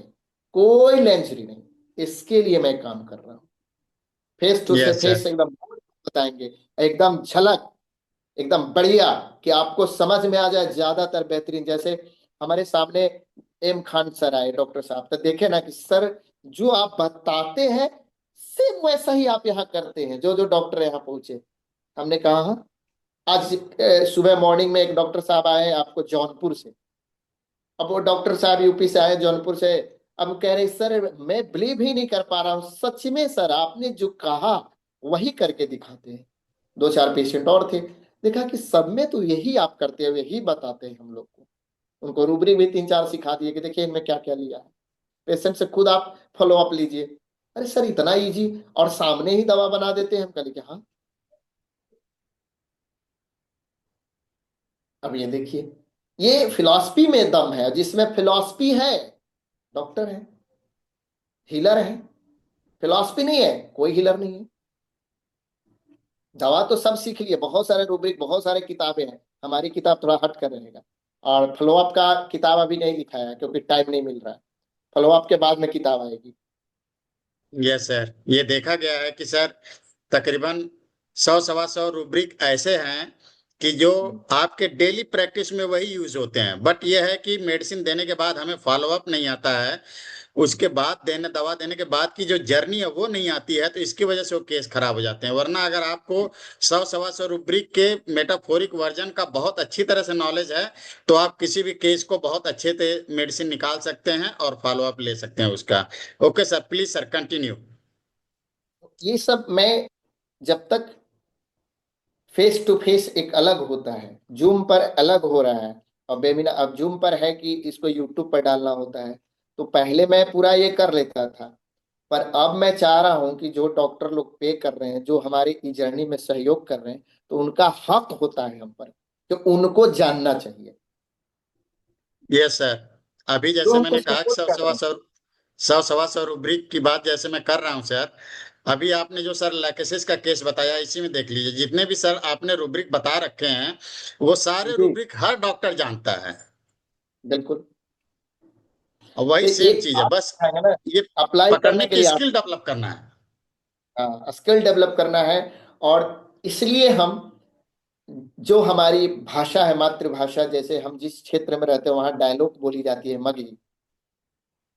B: कोई लेंचरी नहीं। इसके लिए मैं काम कर रहा हूँ। फेस टू से
A: यस सर।
B: फेस एकदम बताएंगे, एकदम झलक, एकदम बढ़िया, कि आपको समझ में आ जाए ज्यादातर बेहतरीन। जैसे हमारे सामने एम खान सर आए डॉक्टर साहब, तो देखे ना कि सर जो आप बताते हैं सेम वैसा ही आप यहाँ करते हैं, जो जो डॉक्टर यहाँ पहुंचे। हमने कहा हाँ। आज सुबह मॉर्निंग में एक डॉक्टर साहब आए आपको जौनपुर से। अब वो डॉक्टर साहब यूपी से आए जौनपुर से। अब कह रहे सर मैं बिलीव ही नहीं कर पा रहा हूँ, सच में सर आपने जो कहा वही करके दिखाते हैं। 2 4 पेशेंट और थे, देखा कि सब में तो यही आप करते हो, यही बताते हैं हम लोग को। उनको रूबरी भी 3 4 सिखा दिए कि देखिए इनमें क्या क्या लिया है, पेशेंट से खुद आप फॉलो अप लीजिए। अरे सर इतना इजी, और सामने ही दवा बना देते हैं। हम कह कि हाँ। अब ये देखिए, ये फिलॉसफी में दम है, जिसमें फिलॉसफी है डॉक्टर है, हीलर है। फिलॉसफी नहीं है कोई हीलर नहीं है। दवा तो सब सीख लिए, बहुत सारे रूब्रिक बहुत सारे किताबें हैं। हमारी किताब थोड़ा हट कर रहेगा, और फ्लो अप का किताब अभी नहीं दिखाया है क्योंकि टाइम नहीं मिल रहा है। फ्लो अप के बाद में किताब आएगी।
A: यस सर, ये देखा गया है कि सर तकरीबन 100 सवा 100 रूब्रिक ऐसे हैं कि जो आपके डेली प्रैक्टिस में वही यूज होते हैं, बट यह है कि मेडिसिन देने के बाद हमें फॉलो अप नहीं आता है। उसके बाद देने दवा देने के बाद की जो जर्नी है वो नहीं आती है, तो इसकी वजह से वो केस खराब हो जाते हैं। वरना अगर आपको 100 सवा 100 रूब्रिक के मेटाफोरिक वर्जन का बहुत अच्छी तरह से नॉलेज है, तो आप किसी भी केस को बहुत अच्छे से मेडिसिन निकाल सकते हैं और फॉलो अप ले सकते हैं उसका। Okay sir, please sir continue.
B: ये सब मैं, जब तक फेस टू फेस एक अलग होता है, जूम पर अलग हो रहा है, और वेबिनार अब जूम पर है कि इसको यूट्यूब पर डालना होता है। तो पहले मैं पूरा ये कर लेता था, पर अब मैं चाह रहा हूं कि जो डॉक्टर लोग पे कर रहे हैं, जो हमारी इस जर्नी में सहयोग कर रहे हैं, तो उनका हक होता है हम पर, तो उनको जानना चाहिए।
A: Yes sir. अभी
B: जो
A: जैसे
B: हमको
A: मैंने कहा कि
B: सपोर्ट कर रहे हैं।
A: 100 सवा 100 रूब्रिक की बात जैसे मैं कर रहा हूं सर, अभी आपने जो सर लैकेसिस का केस बताया, इसी में देख लीजिए, जितने भी सर आपने रूब्रिक बता रखे हैं वो सारे
B: जी
A: रूब्रिक हर डॉक्टर जानता है।
B: बिल्कुल।
A: और
B: तो
A: वही सेम
B: एक
A: चीज है,
B: आप
A: बस
B: है ना,
A: ये
B: अप्लाई
A: पकड़ने
B: करने के
A: की
B: लिए आप,
A: स्किल डेवलप करना है।
B: हाँ, स्किल डेवलप करना है। और इसलिए हम, जो हमारी भाषा है मातृभाषा, जैसे हम जिस क्षेत्र में रहते हैं वहाँ डायलॉग बोली जाती है, मगही।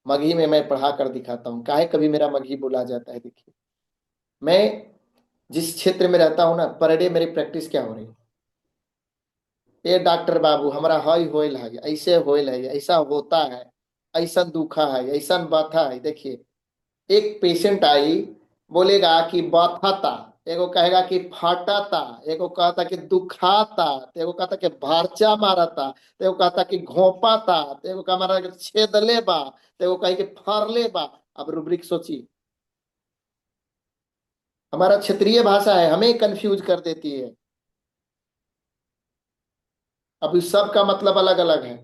B: मगही में मैं पढ़ा कर दिखाता हूँ, काहे कभी मेरा मगही बोला जाता है। देखिए, मैं जिस क्षेत्र में रहता हूँ ना, पर डे मेरी प्रैक्टिस क्या हो रही है। ये डॉक्टर बाबू हमारा हई होइल है, ऐसे होइल है, ऐसा होता है, ऐसा दुखा है, ऐसा बाथा है। देखिए, एक पेशेंट आई, बोलेगा कि बाथाता, एगो कहेगा कि फाटाता, एगो कहता कि दुखाता, एगो कहता कि भारचा मारता, एगो कहता कि घोपाता, एगो का मारा कि छेदले बा, एगो कहे कि फरले बा। अब रूब्रिक सोचिए, हमारा क्षेत्रीय भाषा है, हमें कंफ्यूज कर देती है। अब इस सब का मतलब अलग अलग है।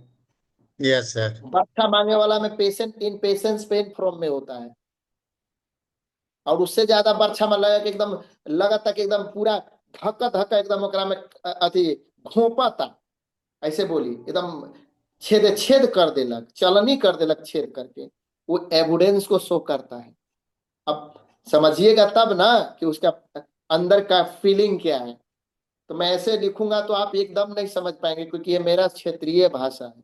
A: Yes sir.
B: बच्चा मांगे वाला में patient in patience pain from में होता है। और उससे ज्यादा बरछा में लगा कि एकदम, लगा था कि एकदम पूरा धक्का धक्का एकदम ओकरा में अथी घोंपता, ऐसे बोली एकदम छेद छेद कर देलक, चलनी कर देलक छेद करके। वो एविडेंस को शो करता है। अब समझिएगा तब ना कि उसका अंदर का फीलिंग क्या है। तो मैं ऐसे लिखूंगा तो आप एकदम नहीं समझ पाएंगे, क्योंकि ये मेरा क्षेत्रीय भाषा है।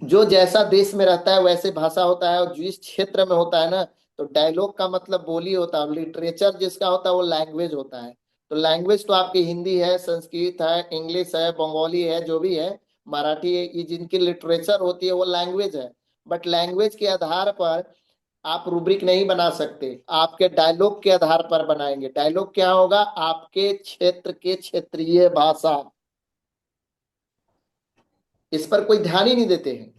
B: जो जैसा देश में रहता है वैसे भाषा होता है, और जिस क्षेत्र में होता है ना, तो डायलॉग का मतलब बोली होता है, लिटरेचर जिसका होता है वो लैंग्वेज होता है। तो लैंग्वेज तो आपकी हिंदी है, संस्कृत है, इंग्लिश है, बंगाली है, जो भी है, मराठी है, ये जिनकी लिटरेचर होती है वो लैंग्वेज है। बट लैंग्वेज के आधार पर आप रूब्रिक नहीं बना सकते, आपके डायलॉग के आधार पर बनाएंगे। डायलॉग क्या होगा? आपके क्षेत्र के क्षेत्रीय भाषा। इस पर कोई ध्यान ही नहीं देते हैं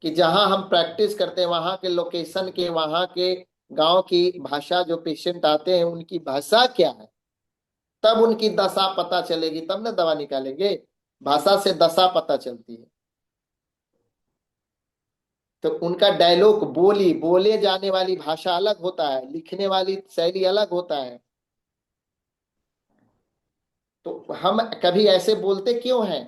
B: कि जहां हम प्रैक्टिस करते हैं वहां के लोकेशन के, वहां के गांव की भाषा, जो पेशेंट आते हैं उनकी भाषा क्या है, तब उनकी दशा पता चलेगी, तब ना दवा निकालेंगे। भाषा से दशा पता चलती है। तो उनका डायलॉग, बोली, बोले जाने वाली भाषा अलग होता है, लिखने वाली शैली अलग होता है। तो हम कभी ऐसे बोलते क्यों हैं?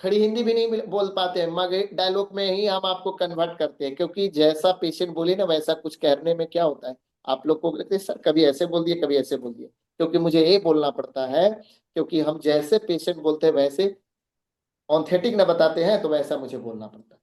B: खड़ी हिंदी भी नहीं बोल पाते हैं, मगर डायलॉग में ही हम आपको कन्वर्ट करते हैं, क्योंकि जैसा पेशेंट बोले ना वैसा कुछ कहने में क्या होता है। आप लोग को लगता है सर कभी ऐसे बोल दिए, कभी ऐसे बोल दिए, क्योंकि मुझे ये बोलना पड़ता है, क्योंकि हम जैसे पेशेंट बोलते हैं वैसे ऑथेंटिक ना बताते हैं, तो वैसा मुझे बोलना पड़ता है।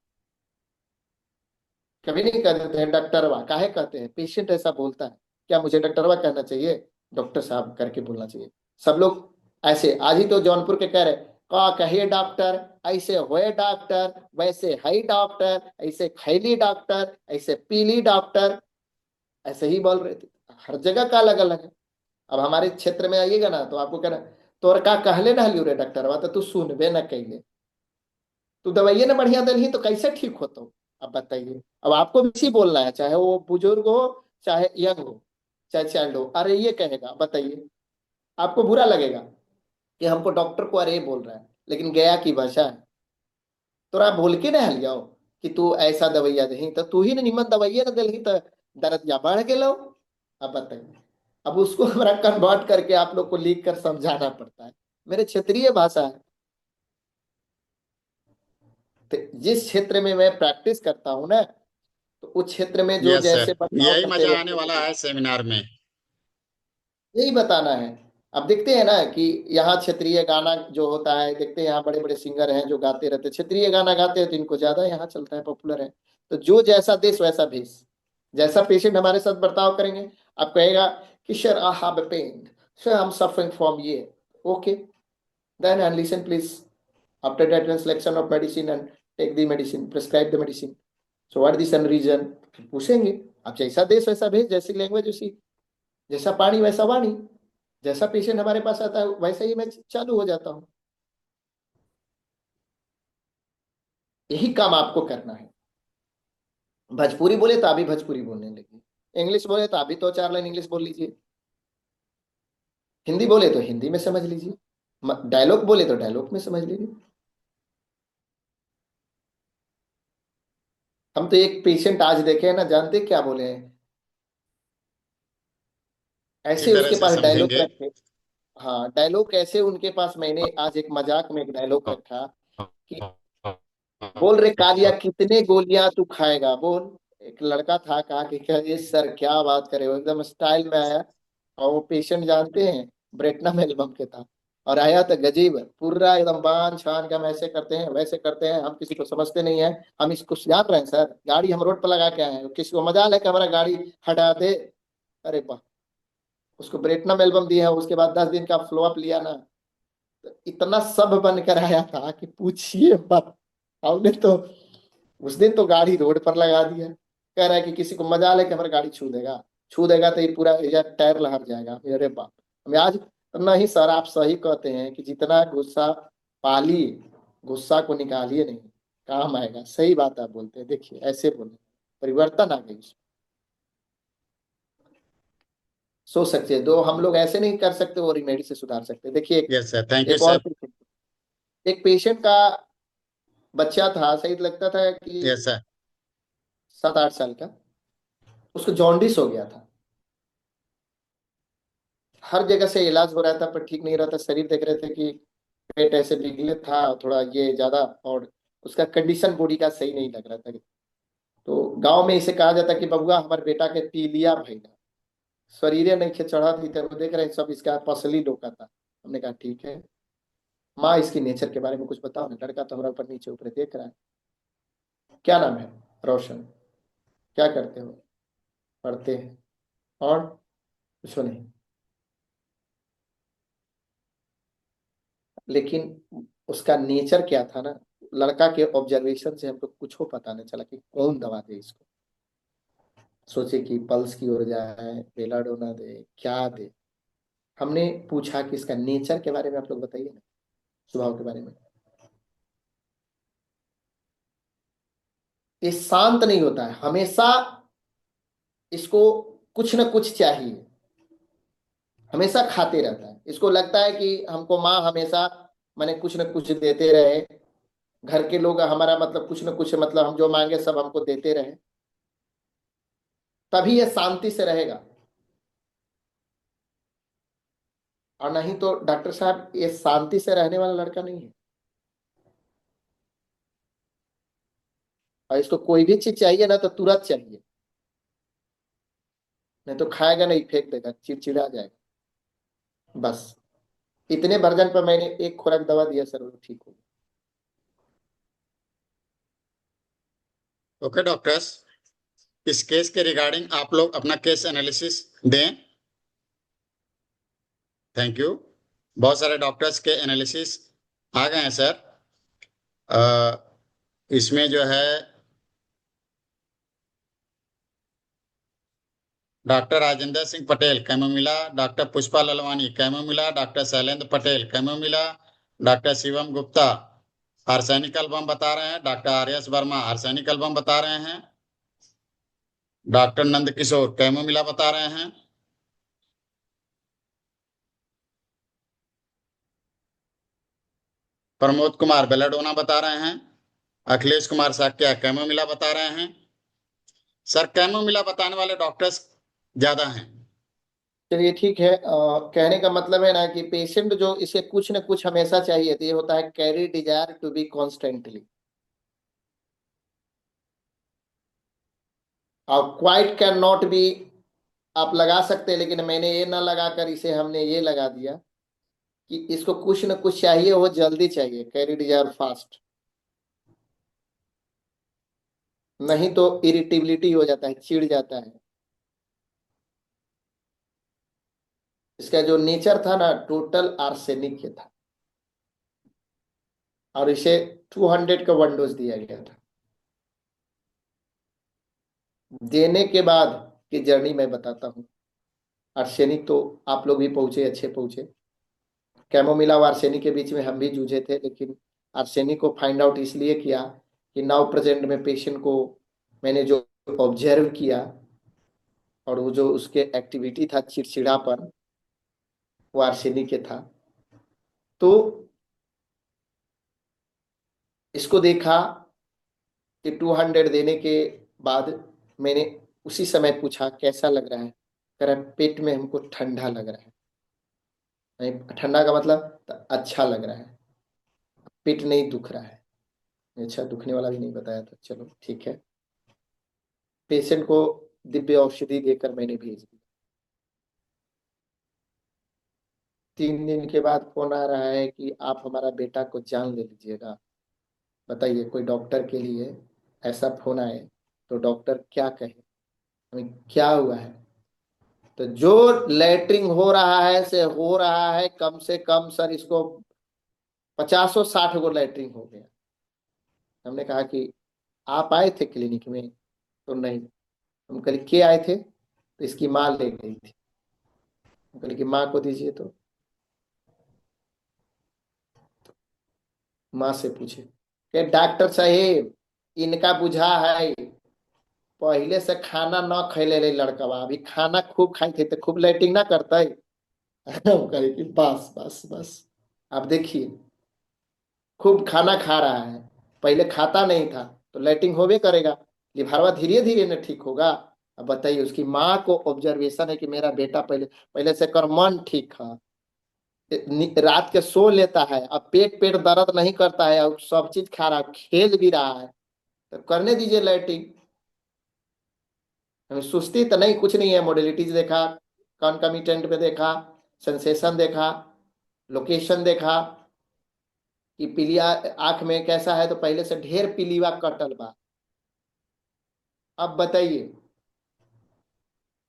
B: कभी नहीं कह देते हैं डॉक्टरवा, काहे कहते हैं? पेशेंट ऐसा बोलता है, क्या मुझे डॉक्टरवा कहना चाहिए? डॉक्टर साहब करके बोलना चाहिए। सब लोग ऐसे, आज ही तो जौनपुर के कह रहे, का कहिए डॉक्टर, ऐसे होए डॉक्टर, वैसे है डॉक्टर, ऐसे खैली डॉक्टर, ऐसे पीली डॉक्टर, ऐसे ही बोल रहे थे। हर जगह का अलग अलग है। अब हमारे क्षेत्र में आइएगा ना तो आपको कहना, तोर का कहले ना हलियो रे डॉक्टरवा, तो तू सुनबे ना कैले, तू दवाइये ना बढ़िया दलही तो कैसे ठीक होता? अब बताइए। अब आपको भी इसी बोलना है, चाहे वो बुजुर्ग हो, चाहे यंग हो, चाहे चाइल्ड हो। अरे ये कहेगा, बताइए, आपको बुरा लगेगा कि हमको डॉक्टर को अरे बोल रहा है, लेकिन गया की भाषा है। तो आप बोल के ना हलियाओ कि तू ऐसा दवाइया दही, तो तू ही ना निमन दवाइया ना दलही तो दर्द या बढ़ के लो। अब बताइए। अब उसको हमारा कन्वर्ट करके आप लोग को लिख कर समझाना पड़ता है। मेरे क्षेत्रीय भाषा है। तो जिस क्षेत्र में मैं प्रैक्टिस करता हूँ ना, तो उस क्षेत्र में जो
A: यस सर,
B: जैसे बर्ताव
A: यही
B: करते हैं
A: मजा आने
B: वैसे
A: वाला
B: बोलिए।
A: है सेमिनार में।
B: यही बताना है। अब देखते हैं ना कि यहाँ क्षेत्रीय गाना जो होता है, देखते हैं यहाँ बड़े बड़े सिंगर हैं जो गाते रहते हैं, क्षेत्रीय गाना गाते हैं तो इनको ज्यादा यहाँ चलता है, पॉपुलर है। तो जो जैसा देश वैसा भेष। जैसा पेशेंट हमारे साथ बर्ताव करेंगे, आप कहेगा कि sir I have a pain, sir I am suffering from ये, okay, then and listen please, after that selection of medicine and take the medicine, prescribe the medicine, so what this reason. पूछेंगे, आप जैसा देश वैसा भेष, जैसी language उसी, जैसा पानी वैसा वाणी। जैसा पेशेंट हमारे पास आता है वैसे ही मैं चालू हो जाता हूँ। यही काम आपको करना है। भोजपुरी बोले तो अभी भोजपुरी बोलने लगी, इंग्लिश बोले तो अभी तो चार लाइन इंग्लिश बोल लीजिए, हिंदी बोले तो हिंदी में समझ लीजिए, डायलॉग बोले तो डायलॉग में समझ लीजिए। हम तो एक पेशेंट आज देखे हैं ना, जानते क्या बोले हैं,
A: अच्छी
B: ऐसे
A: तरह
B: उसके
A: से
B: पास डायलॉग
A: समझेंगे।
B: रखे। हाँ, डायलॉग ऐसे उनके पास, मैंने आज एक मजाक में एक डायलॉग रखा कि बोल रे कालिया कितने गोलियां तू खाएगा बोल। एक लड़का था, कहा कि क्या ये सर क्या बात करे, वो एकदम स्टाइल में आया। और वो पेशेंट जानते हैं, ब्रेटनम एल्बम के था। और आया तो गजीब पूरा एकदम बांध छान के, हम ऐसे करते हैं वैसे करते हैं, हम किसी को समझते नहीं है, हम इसको जान रहे हैं सर, गाड़ी हम रोड पर लगा के आए हैं, किसी को मजाल है कि हमारा गाड़ी हटा दे। अरे वाह, उसको ब्रेटनम एल्बम दिया है, उसके बाद 10 दिन का फ्लो अप लिया ना, तो इतना सब बनकर आया था कि पूछिए मत। हमने तो उस दिन तो गाड़ी रोड पर लगा दिया। कह रहा है कि किसी को मजाल है कि हमारी गाड़ी छू देगा, छू देगा तो ये पूरा एरिया टायर लहर जाएगा। अरे बाप, हमें आज, नहीं सर आप सही कहते हैं कि जितना गुस्सा पालिए, गुस्सा को निकालिए नहीं, काम आएगा। सही बात आप बोलते हैं, देखिए ऐसे बोले, परिवर्तन आ गई उसमें। सोच सकते हैं, दो हम लोग ऐसे नहीं कर सकते, वो रेमेडी से सुधार सकते हैं। देखिए
A: यस सर, थैंक यू
B: एक और
A: सर।
B: एक पेशेंट का बच्चा था, सही लगता था कि
A: यस सर।
B: 7-8 साल का, उसको जॉन्डिस हो गया था। हर जगह से इलाज हो रहा था पर ठीक नहीं रहा था, शरीर देख रहे थे कि पेट ऐसे पिघले था थोड़ा ये ज्यादा, और उसका कंडीशन बॉडी का सही नहीं लग रहा था। तो गांव में इसे कहा जाता कि बबुआ हमारे बेटा के पीलिया भैया, शरीर नहीं खे चढ़ा थी, तो देख रहे हैं सब इसका पसली डोका था। हमने कहा ठीक है, माँ इसकी नेचर के बारे में कुछ बताओ ना, लड़का तो हमारा ऊपर नीचे ऊपर देख रहा है। क्या नाम है? रोशन। क्या करते हो? पढ़ते हैं। और कुछ नहीं। लेकिन उसका नेचर क्या था ना, लड़का के ऑब्जर्वेशन से हमको कुछ हो पता नहीं चला कि कौन दवा दे इसको। सोचे कि पल्स की ओर जाए, बेलाडोना दे, क्या दे। हमने पूछा कि इसका नेचर के बारे में आप लोग बताइए ना, स्वभाव के बारे में। ये शांत नहीं होता है, हमेशा इसको कुछ न कुछ चाहिए, हमेशा खाते रहता है। इसको लगता है कि हमको माँ हमेशा माने कुछ न कुछ देते रहे, घर के लोग हमारा मतलब कुछ न कुछ, मतलब हम जो मांगे सब हमको देते रहे, तभी ये शांति से रहेगा। और नहीं तो डॉक्टर साहब ये शांति से रहने वाला लड़का नहीं है। और इसको कोई भी चीज चाहिए ना तो तुरंत चाहिए, नहीं तो खाएगा नहीं, फेंक देगा, चिड़चिड़ा जाएगा। बस इतने वर्जन पर मैंने एक खुराक दवा दिया सर, वो ठीक हो
A: ओके डॉक्टर्स, इस केस के रिगार्डिंग आप लोग अपना केस एनालिसिस दें। Thank you. बहुत सारे डॉक्टर्स के एनालिसिस आ गए हैं सर। इसमें जो है doctor Rajendra Singh Patel chamomilla, doctor Pushpa Lalwani chamomilla, doctor Shailendra Patel chamomilla, doctor Shivam Gupta arsenic album बता रहे हैं, doctor R S Verma arsenic album बता रहे हैं, डॉक्टर नंद किशोर कैमोमिला बता रहे हैं, प्रमोद कुमार बेलाडोना बता रहे हैं, अखिलेश कुमार साक्या कैमोमिला बता रहे हैं। सर कैमोमिला बताने वाले डॉक्टर्स ज्यादा हैं।
B: चलिए ठीक है। कहने का मतलब है ना कि पेशेंट जो इसे कुछ न कुछ हमेशा चाहिए, तो ये होता है carry desire to be constantly. और क्वाइट कैन नॉट बी आप लगा सकते हैं, लेकिन मैंने ये ना लगाकर इसे हमने ये लगा दिया कि इसको कुछ न कुछ चाहिए, वो जल्दी चाहिए, कैरी डिजायर फास्ट। नहीं तो इरिटेबिलिटी हो जाता है, चिढ़ जाता है। इसका जो नेचर था ना, टोटल आर्सेनिक के था। और इसे 200 का 1 डोज दिया गया था। देने के बाद की जर्नी मैं बताता हूँ। आर्सेनिक तो आप लोग भी पहुंचे, अच्छे पहुंचे। कैमोमिला और आर्सेनिक के बीच में हम भी जूझे थे, लेकिन आर्सेनिक को फाइंड आउट इसलिए किया कि नाउ प्रेजेंट में पेशेंट को मैंने जो ऑब्जर्व किया, और वो जो उसके एक्टिविटी था, चिड़चिड़ापन, वो आर्सेनिक के था। तो इसको देखा, कि 200 देने के बाद मैंने उसी समय पूछा कैसा लग रहा है, कह रहा है पेट में हमको ठंडा लग रहा है। नहीं, ठंडा का मतलब तो अच्छा लग रहा है, पेट नहीं दुख रहा है। अच्छा, दुखने वाला भी नहीं बताया था, चलो ठीक है। पेशेंट को दिव्य औषधि देकर मैंने भेज दी। 3 दिन के बाद फोन आ रहा है कि आप हमारा बेटा को जान ले लीजिएगा। बताइए, कोई डॉक्टर के लिए ऐसा फोन आए तो डॉक्टर क्या कहे, हमें क्या हुआ है। तो जो लेटरिंग हो रहा है से हो रहा है, कम से कम सर इसको 50-60 गो लेटरिंग हो गया। हमने कहा कि आप आए थे क्लिनिक में, तो नहीं। हम कल के आए थे, तो इसकी माँ ले गई थी। हम कल की माँ को दीजिए, तो माँ से पूछे कि डॉक्टर साहेब इनका बुझा है पहले से खाना न खैले रहे लड़कवा, अभी खाना खूब खाई थे तो खूब लाइटिंग ना करते। हम कहे कि बस बस बस, आप देखिए खूब खाना खा रहा है, पहले खाता नहीं था, तो लाइटिंग होबे करेगा, लिभारवा धीरे धीरे न ठीक होगा। अब बताइए, उसकी माँ को ऑब्जर्वेशन है कि मेरा बेटा पहले पहले से कर मन ठीक है, रात के सो लेता है, अब पेट पेट दर्द नहीं करता है, और सब चीज खा रहा है, खेल भी रहा है, तो करने दीजिए लाइटिंग। हमें सुस्ती तो नहीं, कुछ नहीं है, मोडेलिटीज देखा, कॉन्कमिटेंट पे देखा, सेंसेशन देखा, लोकेशन देखा कि पीलिया आंख में कैसा है, तो पहले से ढेर पीलीवा कटल बा। अब बताइए,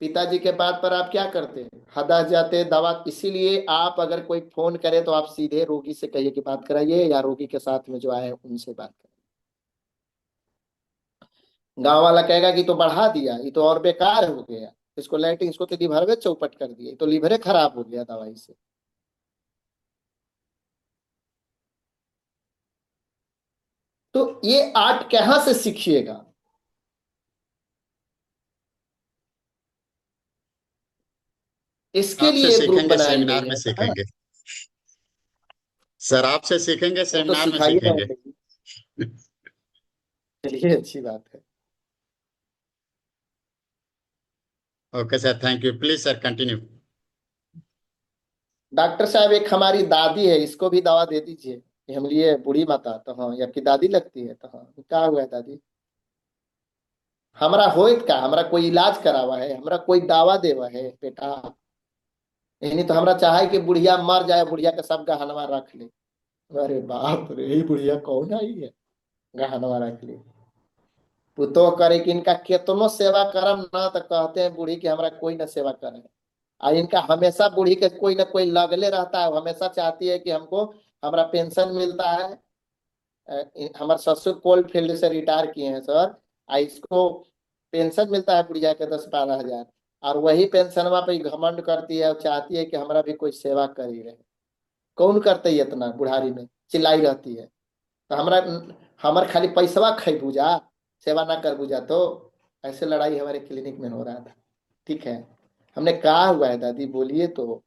B: पिताजी के बात पर आप क्या करते हैं, हदा जाते दवा। इसीलिए आप अगर कोई फोन करे तो आप सीधे रोगी से कहिए कि बात कराइए, या रोगी के साथ में जो आए उनसे बात करिए। गांव वाला कहेगा कि तो बढ़ा दिया, ये तो और बेकार हो गया, इसको लाइटिंग, इसको तो लिवर में चौपट कर दिए, तो लिवरे खराब हो गया दवाई से। तो ये आर्ट कहाँ से सीखिएगा। इसके
A: आपसे
B: लिए ग्रुप
A: सीखेंगे,
B: बनाई
A: सेमिनार
B: गई
A: में
B: है ना।
A: सीखेंगे सर, आपसे सीखेंगे,
B: वो तो
A: सेमिनार में
B: सिखाइए
A: सीखेंगे।
B: ना। चलिए, अच्छी बात है।
A: Okay sir, thank you, please sir continue.
B: Doctor साहब, एक हमारी दादी है, इसको भी दवा दे दीजिए। कि हम लिए बूढ़ी माता, तो हाँ, ये आपकी दादी लगती है, तो हाँ, क्या हुआ है दादी। हमारा होइत का, हमारा कोई इलाज करा हुआ है, हमारा कोई दावा देवा है बेटा। नहीं तो हमरा चाहे कि बुढ़िया मर जाए, बुढ़िया का सब गहनवा रख ले। अरे बाप रे, यही बुढ़िया कौन आई है गहनवा रख ले। पुतो करे कि इनका केतनो सेवा करम ना, तो कहते हैं बूढ़ी की हमरा कोई ना सेवा करे। आ इनका हमेशा बूढ़ी के कोई ना कोई लगले रहता है, हमेशा चाहती है कि हमको, हमारा पेंशन मिलता है। हमारे ससुर कोल फील्ड से रिटायर किए हैं सर। इसको पेंशन मिलता है बुढ़िया के 10-12 हजार, और वही पेंशनवा पे घमंड करती है और चाहती है कि हमारा भी कोई सेवा कर ही रहे। कौन करते है इतना बुढ़ारी में, चिल्लाई रहती है। तो हमारा, हमार खाली पैसवा खाई बुझा, सेवा ना कर बुझा, तो ऐसे लड़ाई हमारे क्लिनिक में हो रहा था। ठीक है, हमने कहा हुआ है दादी बोलिए, तो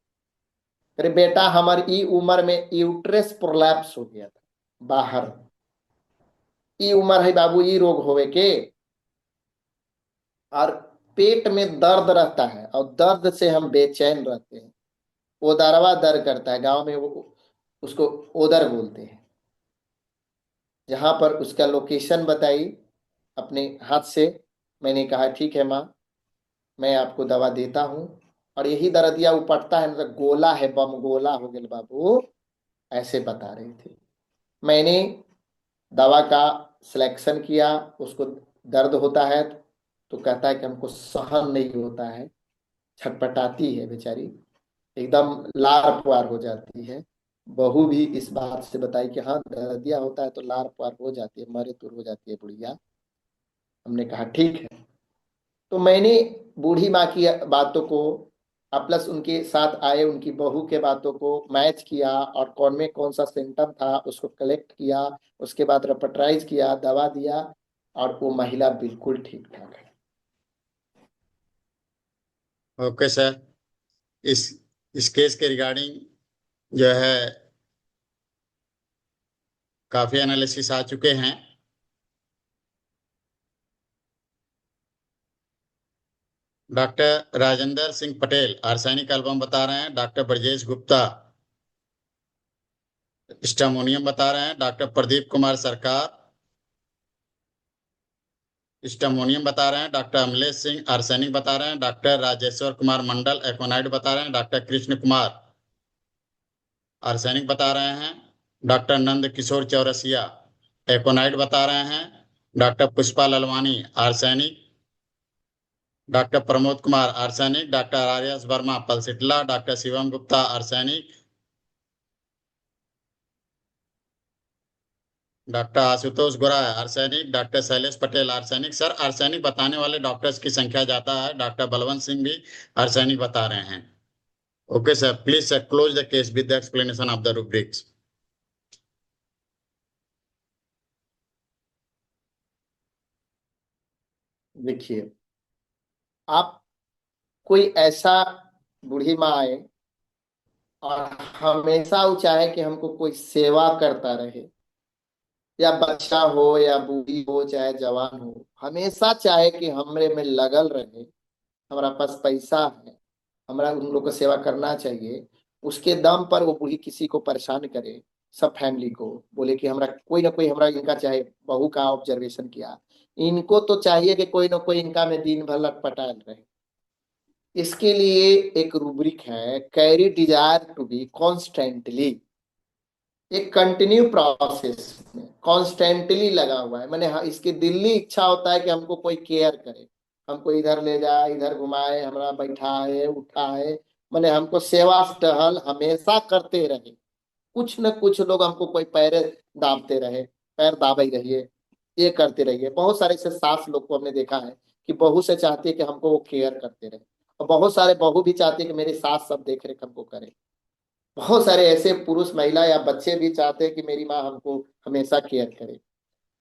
B: अरे बेटा हमारी ई उम्र में यूट्रस प्रोलैप्स हो गया था बाहर। ई उम्र है बाबू, ई रोग होवे के। और पेट में दर्द रहता है, और दर्द से हम बेचैन रहते हैं। ओदरवा दर्द करता है, गांव में वो उसको ओदर बोलते हैं। जहां पर उसका लोकेशन बताई अपने हाथ से, मैंने कहा ठीक है माँ, मैं आपको दवा देता हूँ। और यही दर्दिया उपटता है, मतलब गोला है, बम गोला हो गया बाबू, ऐसे बता रहे थे। मैंने दवा का सिलेक्शन किया, उसको दर्द होता है तो कहता है कि हमको सहन नहीं होता है, छटपटाती है बेचारी, एकदम लार पुआर हो जाती है। बहू भी इस बात से बताई कि हाँ, दर्दिया होता है तो लार पुआर हो जाती है, मरे तुर हो जाती है बुढ़िया। हमने कहा ठीक है। तो मैंने बूढ़ी माँ की बातों को, प्लस उनके साथ आए उनकी बहू के बातों को मैच किया, और कौन में कौन सा सिम्टम था उसको कलेक्ट किया। उसके बाद रेपर्टाइज किया, दवा दिया, और वो महिला बिल्कुल ठीक ठाक है।
A: ओके सर, इस इस केस के रिगार्डिंग जो है काफी एनालिसिस आ चुके हैं। Doctor Rajendra Singh Patel arsenic album बता रहे हैं। डॉक्टर ब्रजेश गुप्ता स्टामोनियम बता रहे हैं। डॉक्टर प्रदीप कुमार सरकार स्टामोनियम बता रहे हैं। डॉक्टर अमलेश सिंह आर्सेनिक बता रहे हैं। डॉक्टर राजेश्वर कुमार मंडल एकोनाइट बता रहे हैं। डॉक्टर कृष्ण कुमार आर्सेनिक बता रहे हैं। डॉक्टर नंद किशोर चौरसिया एकोनाइट बता रहे हैं। Doctor Pushpa Lalwani arsenic. Doctor Pramod Kumar arsenic. Doctor Aryas Verma pulsatilla. Doctor Shivam Gupta arsenic. Doctor Ashutosh Gorai arsenic. Doctor Shailesh Patel arsenic. Sir arsenic बताने वाले डॉक्टर्स की संख्या ज्यादा है। डॉक्टर बलवंत सिंह भी आर्सेनिक बता रहे हैं। Okay sir, please sir close the case with the explanation of the rubrics।
B: देखिए, आप कोई ऐसा बूढ़ी माँ आए और हमेशा वो चाहे कि हमको कोई सेवा करता रहे, या बच्चा हो या बूढ़ी हो चाहे जवान हो, हमेशा चाहे कि हमरे में लगल रहे, हमारा पास पैसा है, हमारा उन लोग को सेवा करना चाहिए, उसके दम पर वो बूढ़ी किसी को परेशान करे, सब फैमिली को बोले कि हमरा कोई ना कोई, हमरा इनका चाहे बहू का ऑब्जर्वेशन किया, इनको तो चाहिए कि कोई ना कोई इनका में दिन भर लटपटाल रहे। इसके लिए एक रूब्रिक है, carry desire to be constantly, एक कंटिन्यू प्रोसेस में कॉन्स्टेंटली लगा हुआ है। मैंने, हाँ, इसकी दिल्ली इच्छा होता है कि हमको कोई केयर करे, हमको इधर ले जाए, इधर घुमाए, हमारा बैठाए उठाए, मैंने हमको सेवा टहल हमेशा करते रहे। कुछ न कुछ लोग हमको कोई पैर दाबते रहे, पैर दाबे ही रहिए, ये करते रहिए। बहुत सारे ऐसे सास लोग को हमने देखा है कि बहू से चाहती है कि हमको वो केयर करते रहे, और बहुत सारे बहू भी चाहती है कि मेरी सास सब देख रेख हमको करे। बहुत सारे ऐसे पुरुष महिला या बच्चे भी चाहते हैं कि मेरी माँ हमको हमेशा केयर करे।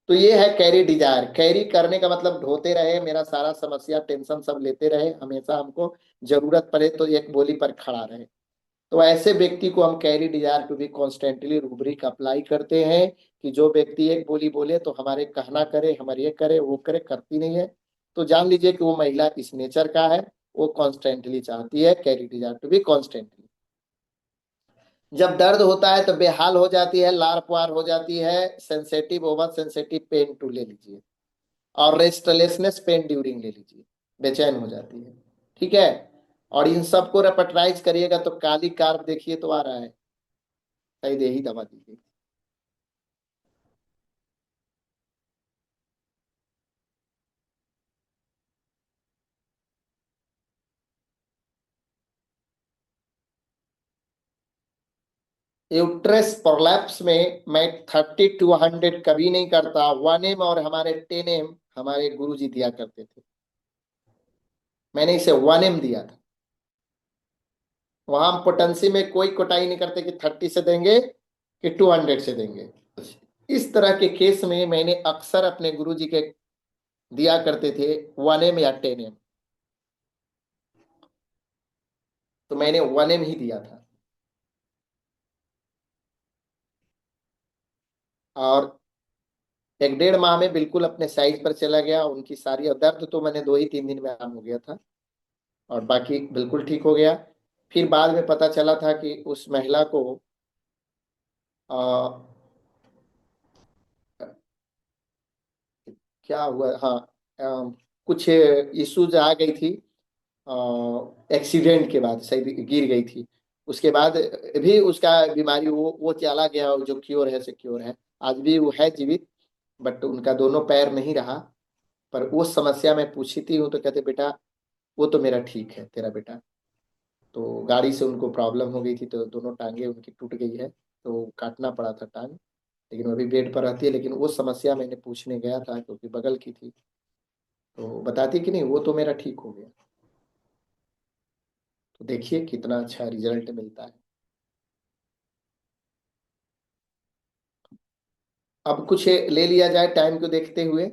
B: तो ये है कैरी डिजायर। कैरी करने का मतलब ढोते रहे, मेरा सारा समस्या टेंशन सब लेते रहे, हमेशा हमको जरूरत पड़े तो एक बोली पर खड़ा रहे। तो ऐसे व्यक्ति को हम carry desire to be constantly rubric apply करते हैं कि जो व्यक्ति एक बोली बोले तो हमारे कहना करे, हमारे ये करे वो करे, करती नहीं है, तो जान लीजिए कि वो महिला इस नेचर का है, वो कॉन्स्टेंटली चाहती है carry desire to be constantly. जब दर्द होता है तो बेहाल हो जाती है, लार पुआर हो जाती है, sensitive over sensitive pain to ले लीजिए, और रेस्टलेसनेस पेन ड्यूरिंग ले लीजिए, बेचैन हो जाती है। ठीक है, और इन सबको रेपटाइज करिएगा तो काली कार्प देखिए तो आ रहा है, शायद यही दवा दीजिए। यूट्रस प्रोलैप्स में मैं 30 to 100 कभी नहीं करता, 1 एम और हमारे 10 एम हमारे गुरुजी दिया करते थे, मैंने इसे 1 एम दिया था। वहां हम पोटेंसी में कोई कोटाई नहीं करते कि 30 से देंगे कि 200 से देंगे। इस तरह के केस में मैंने अक्सर अपने गुरुजी के दिया करते थे 1 एम या 10 एम, तो मैंने 1 एम ही दिया था। और 1 डेढ़ माह में बिल्कुल अपने साइज पर चला गया, उनकी सारी, और दर्द तो मैंने 2 ही 3 दिन में आराम हो गया था, और बाकी बिल्कुल ठीक हो गया। फिर बाद में पता चला था कि उस महिला को आ, क्या हुआ, हाँ, कुछ इश्यूज आ गई थी, एक्सीडेंट के बाद शायद गिर गई थी, उसके बाद भी उसका बीमारी वो चला गया, जो क्योर है सिक्योर है, आज भी वो है जीवित, बट उनका दोनों पैर नहीं रहा। पर वो समस्या मैं पूछी थी हूँ तो कहते बेटा वो तो मेरा ठीक है, तेरा बेटा तो गाड़ी से उनको प्रॉब्लम हो गई थी तो दोनों टांगे उनकी टूट गई है, तो काटना पड़ा था टांग, लेकिन वो अभी बेड पर रहती है। लेकिन वो समस्या मैंने पूछने गया था क्योंकि बगल की थी, तो बताती कि नहीं वो तो मेरा ठीक हो गया। तो देखिए कितना अच्छा रिजल्ट मिलता है। अब कुछ ले लिया जाए टाइम को देखते हुए।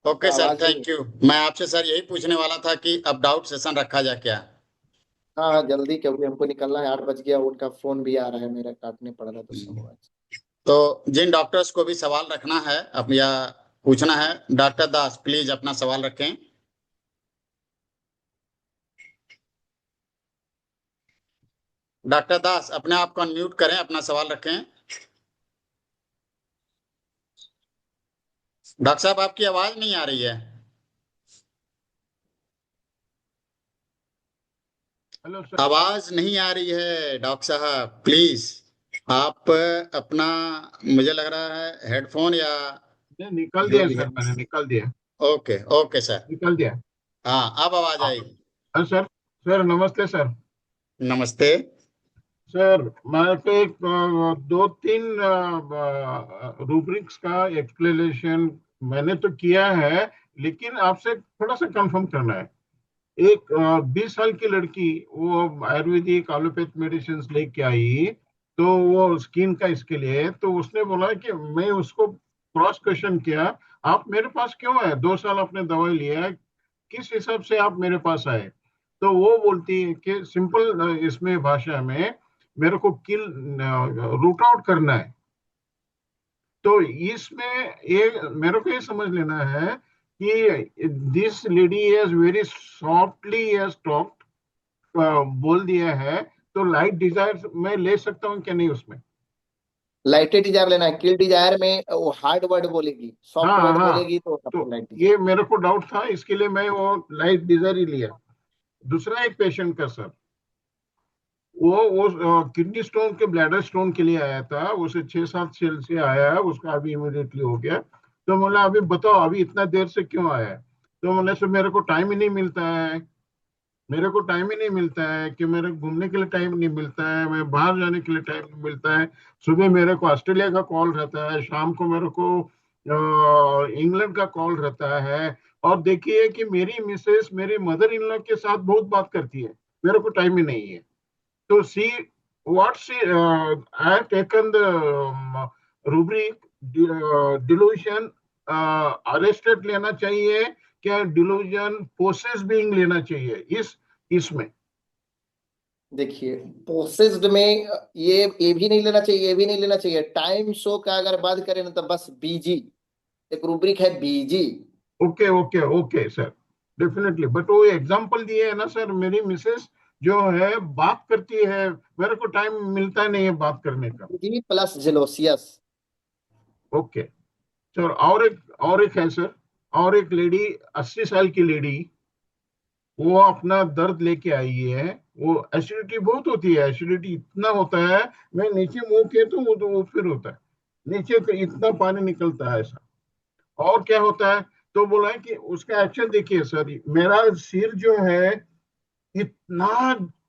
A: ओके सर,
B: आवाज नहीं।
A: Thank you. मैं आपसे सर यही पूछने वाला था कि अब डाउट सेशन रखा जाए क्या।
B: हाँ हाँ, जल्दी क्योंकि हमको निकलना है, 8 बज गया, उनका फोन भी आ रहा है, मेरा काटने पड़ रहा है तो सब होगा।
A: तो जिन डॉक्टर्स को भी सवाल रखना है अब या पूछना है, डॉक्टर दास प्लीज अपना सवाल रखें। डॉक्टर दास अपने आप को अनम्यूट करें, अपना सवाल रखें। डॉक्टर साहब आपकी आवाज नहीं आ रही है।
C: Hello sir.
A: आवाज नहीं आ रही है डॉक्टर साहब, प्लीज आप अपना, मुझे लग रहा है हेडफोन या
C: निकल
A: जो
C: दिया
A: भी है।
C: सर, मैंने निकल दिया।
A: Okay okay sir.
C: निकल दिया।
A: हाँ अब आवाज आई।
C: हाँ सर। सर नमस्ते सर।
A: नमस्ते।
C: सर मैं तो एक दो तीन रूब्रिक्स का एक्सप्लेनेशन मैंने तो किया है, लेकिन आपसे थोड़ा सा कंफर्म करना है। एक 20 साल की लड़की वो आयुर्वेदिक एलोपैथ मेडिसिन लेके आई, तो वो स्किन का इसके लिए, तो उसने बोला कि मैं उसको क्रॉस क्वेश्चन किया, आप मेरे पास क्यों आए, 2 साल आपने दवाई लिया है, किस हिसाब से आप मेरे पास आए। तो वो बोलती है कि सिंपल इसमें भाषा में मेरे को किल रूट आउट करना है। तो इसमें ये मेरे को ये समझ लेना है कि this lady is very softly as talked, बोल दिया है, तो लाइट डिजायर मैं ले सकता हूँ क्या नहीं उसमें।
B: लाइटेड डिजायर लेना है, किल डिजायर में वो हार्ड वर्ड बोलेगी, सॉफ्ट
C: हाँ
B: वर्ड
C: हाँ।
B: बोलेगी तो
C: तो
B: लाइट डिजायर।
C: ये मेरे को डाउट था, इसके लिए मैं वो लाइट डिजायर ही लिया। दूसरा एक पेशेंट का सर, वो किडनी स्टोन के ब्लैडर स्टोन के लिए आया था, उसे 6-7 सेल से आया है, उसका अभी इमीडिएटली हो गया। तो बोला अभी बताओ अभी इतना देर से क्यों आया है। तो बोले सर मेरे को टाइम ही नहीं मिलता है, मेरे को टाइम ही नहीं मिलता है कि मेरे घूमने के लिए टाइम नहीं मिलता है, मैं बाहर जाने के लिए टाइम नहीं मिलता है। सुबह मेरे को ऑस्ट्रेलिया का कॉल रहता है, शाम को मेरे को इंग्लैंड का कॉल रहता है। और देखिए कि मेरी मिसेस मेरी मदर इन लॉ के साथ बहुत बात करती है, मेरे को टाइम ही नहीं है। तो सी what she I have taken the rubric delusion arrested लेना चाहिए क्या, डिलूजन पोसेस बीइंग लेना चाहिए इस इसमें।
B: देखिए पोसेस्ड में ये भी नहीं लेना चाहिए, ये भी नहीं लेना चाहिए। टाइम शो का अगर बात करें ना तो बस बीजी, एक रूब्रिक है BG.
C: Okay okay okay sir, definitely. But वो एग्जांपल दिए है ना सर, मेरी मिसेस जो है बात करती है, मेरे को टाइम मिलता नहीं है बात करने का।
B: BG plus jealous.
C: Okay sir. और एक है सर, और एक लेडी, 80 साल की लेडी, वो अपना दर्द लेके आई है। वो एसिडिटी बहुत होती है, एसिडिटी इतना होता है, मैं नीचे मुंह के तो वो फिर होता है, नीचे तो इतना पानी निकलता है ऐसा। और क्या होता है, तो बोला है कि उसका एक्शन देखिए सर, मेरा सिर जो है इतना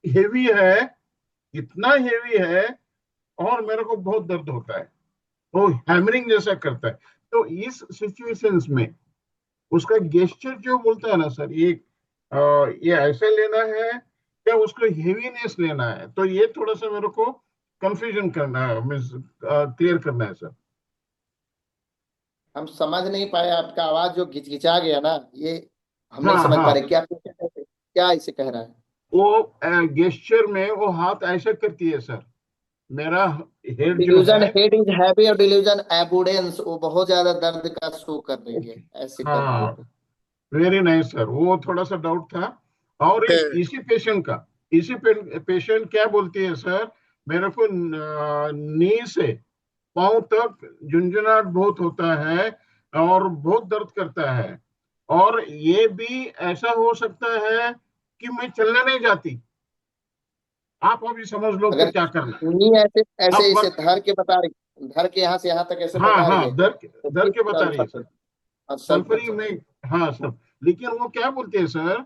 C: हेवी है, इतना हेवी है, और मेरे को बहुत दर्द होता है, वो हैमरिंग जैसा करता है। तो इस सिचुएशंस में उसका गेस्चर जो बोलता है ना सर, ये ऐसे लेना है या उसको हेवीनेस लेना है, तो ये थोड़ा सा मेरे को कंफ्यूजन करना है, मीन्स क्लियर करना है सर।
B: हम समझ नहीं पाए, आपका आवाज जो घिचघिचा गया ना, ये हम नहीं
C: हाँ
B: समझ पा
C: हाँ।
B: रहे क्या क्या इसे कह रहा है।
C: वो गेस्चर में वो हाथ ऐसा करती है सर, मेरा हेड जो
B: डिल्यूजन
C: है।
B: हेड इज हैवी और डिल्यूजन एबुडेंस, वो बहुत ज्यादा दर्द का शो कर रही है,
C: ओके।
B: ऐसे कर रही
C: हाँ
B: है।
C: वेरी नाइस सर, वो थोड़ा सा डाउट था। और
A: ओके।
C: एक इसी पेशेंट का, इसी पेशेंट क्या बोलती है सर, मेरे को नी से पांव तक झुंझुनाहट बहुत होता है और बहुत दर्द करता है, और ये भी ऐसा हो सकता है कि मैं चलने नहीं जाती। आप अभी समझ लो कि
B: अगर
C: क्या करना है।
B: नहीं ऐसे ऐसे
C: अब
B: इसे धर के बता रही, धर के यहाँ से यहाँ तक ऐसे
C: हाँ
B: बता रही है
C: हाँ,
B: तो
C: दर
B: फिर
C: के बता रही है
B: सल्फर
C: सर,
B: और सल्फर
C: सल्फरी में। हाँ सर, लेकिन वो क्या बोलते हैं सर,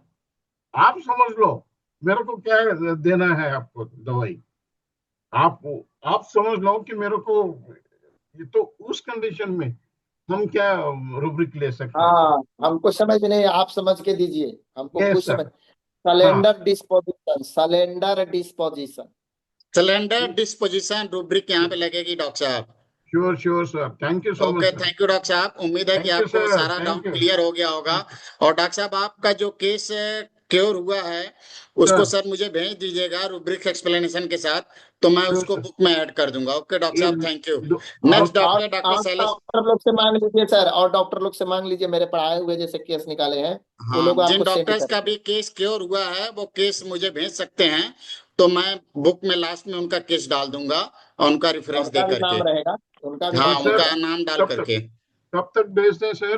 C: आप समझ लो मेरे को क्या देना है आपको दवाई, आप आप समझ लो कि मेरे को, ये तो उस कंडीशन में हम क्या रूब्रिक ले सकते हैं सर।
B: हाँ हमको समझ में नहीं, आप समझ के दीजिए, हमको
C: यस
B: कुछ समझ।
C: सर। हाँ
B: cylinder disposition, cylinder disposition.
A: Cylinder disposition rubric यहाँ पे लगेगी डॉक्टर साहब।
C: Sure sure sir, thank you so much
A: okay
C: sir.
A: Thank you doctor साहब, उम्मीद है कि
C: थैंक यू
A: आपको
C: सर,
A: सारा
C: थैंक
A: डाउट
C: यू।
A: क्लियर हो गया होगा। और डॉक्टर साहब आपका जो केस क्योर हुआ है उसको
C: सर
A: सर मुझे भेज दीजिएगा रूब्रिक एक्सप्लेनेशन के साथ, तो मैं
C: श्योर
A: उसको
C: सर।
A: बुक में ऐड कर दूंगा। ओके डॉक्टर
C: ये
A: साहब, थैंक यू।
C: दो
A: नेक्स्ट
C: और
A: डॉक्टर डॉक्टर
B: और
A: शैलेश।
B: डॉक्टर लोग से मांग लीजिए सर, और डॉक्टर लोग से मांग लीजिए, मेरे पढ़ाए हुए जैसे केस निकाले हैं वो
A: हाँ,
B: लोग
A: जिन
B: आपको सेंड
A: डॉक्टर्स का
B: करेंगे।
A: भी केस क्योर हुआ है वो केस मुझे भेज सकते हैं, तो मैं बुक में लास्ट में उनका केस डाल दूंगा और उनका रेफरेंस दे
B: उनका भी
A: करके।
B: नाम रहेगा, उनका भी
C: और
A: हाँ,
B: नाम
C: सर
A: उनका
B: रहेगा।
A: नाम डाल
C: कब तक
A: करके।
C: कब तक भेज दें सर?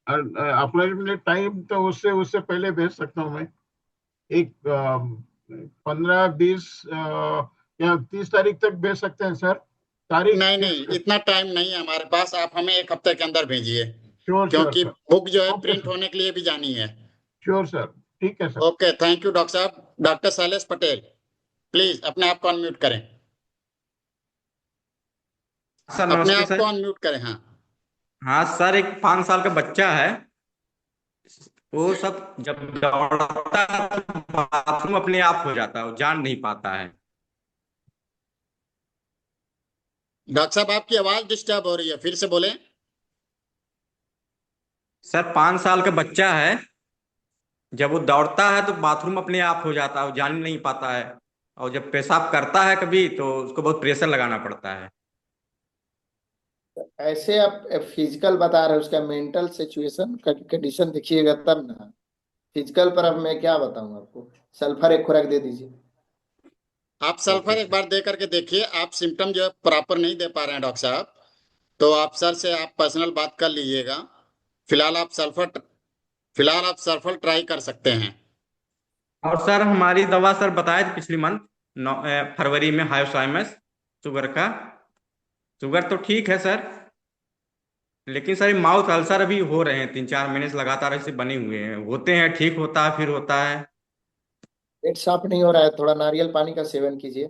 C: अपॉइंटमेंट टाइम तो उससे उससे पहले भेज सकता हूँ मैं। एक 15-20 या 30 तारीख तक भेज सकते हैं सर? तारीख
A: नहीं
C: फिक्स
A: नहीं,
C: कर।
A: इतना टाइम नहीं है हमारे पास, आप हमें एक हफ्ते के अंदर भेजिए,
C: श्योर श्योर
A: क्योंकि
C: सर।
A: बुक जो है
C: ओके
A: प्रिंट
C: सर।
A: होने के लिए भी जानी है।
C: Sure sir. ठीक है sir.
A: Okay, thank you doctor साहब। डॉक्टर शैलेश पटेल, प्लीज अपने आप को अनम्यूट करें।
D: सर
A: अपने
D: नमस्ते
A: आप को
D: सर।
A: अनम्यूट करें, हाँ।
D: हाँ सर, एक 5 साल का बच्चा है। वो सब जब दौड़ता है तो बाथरूम अपने आप हो जाता है, वो जान नहीं पाता है।
A: डॉक्टर साहब आपकी आवाज डिस्टर्ब हो रही है, फिर से बोलें।
D: सर 5 साल का बच्चा है, जब वो दौड़ता है तो बाथरूम अपने आप हो जाता है, वो जान नहीं पाता है। और जब पेशाब करता है कभी तो उसको बहुत प्रेशर लगाना पड़ता है।
B: ऐसे आप फिजिकल बता रहे हो, उसका मेंटल सिचुएशन कंडीशन देखिएगा तब ना। फिजिकल पर अब मैं क्या बताऊं आपको। सल्फर एक खुराक दे दीजिए।
A: आप
D: ओके
A: सल्फर एक
D: सर।
A: बार दे करके देखिए, आप सिम्टम जो है प्रॉपर नहीं दे पा रहे हैं डॉक्टर साहब, तो आप सर से आप पर्सनल बात कर लीजिएगा। फिलहाल आप सल्फर फिलहाल आप सल्फर ट्राई कर सकते हैं।
D: और सर हमारी दवा सर बताए थे पिछली मंथ, फरवरी में, हायोसाइमस शुगर का। शुगर तो ठीक है सर, लेकिन सर माउथ अल्सर अभी हो रहे हैं, 3-4 महीने से लगातार ऐसे बने हुए हैं, होते हैं ठीक होता है फिर होता है।
B: पेट साफ नहीं हो रहा है, थोड़ा नारियल पानी का सेवन कीजिए।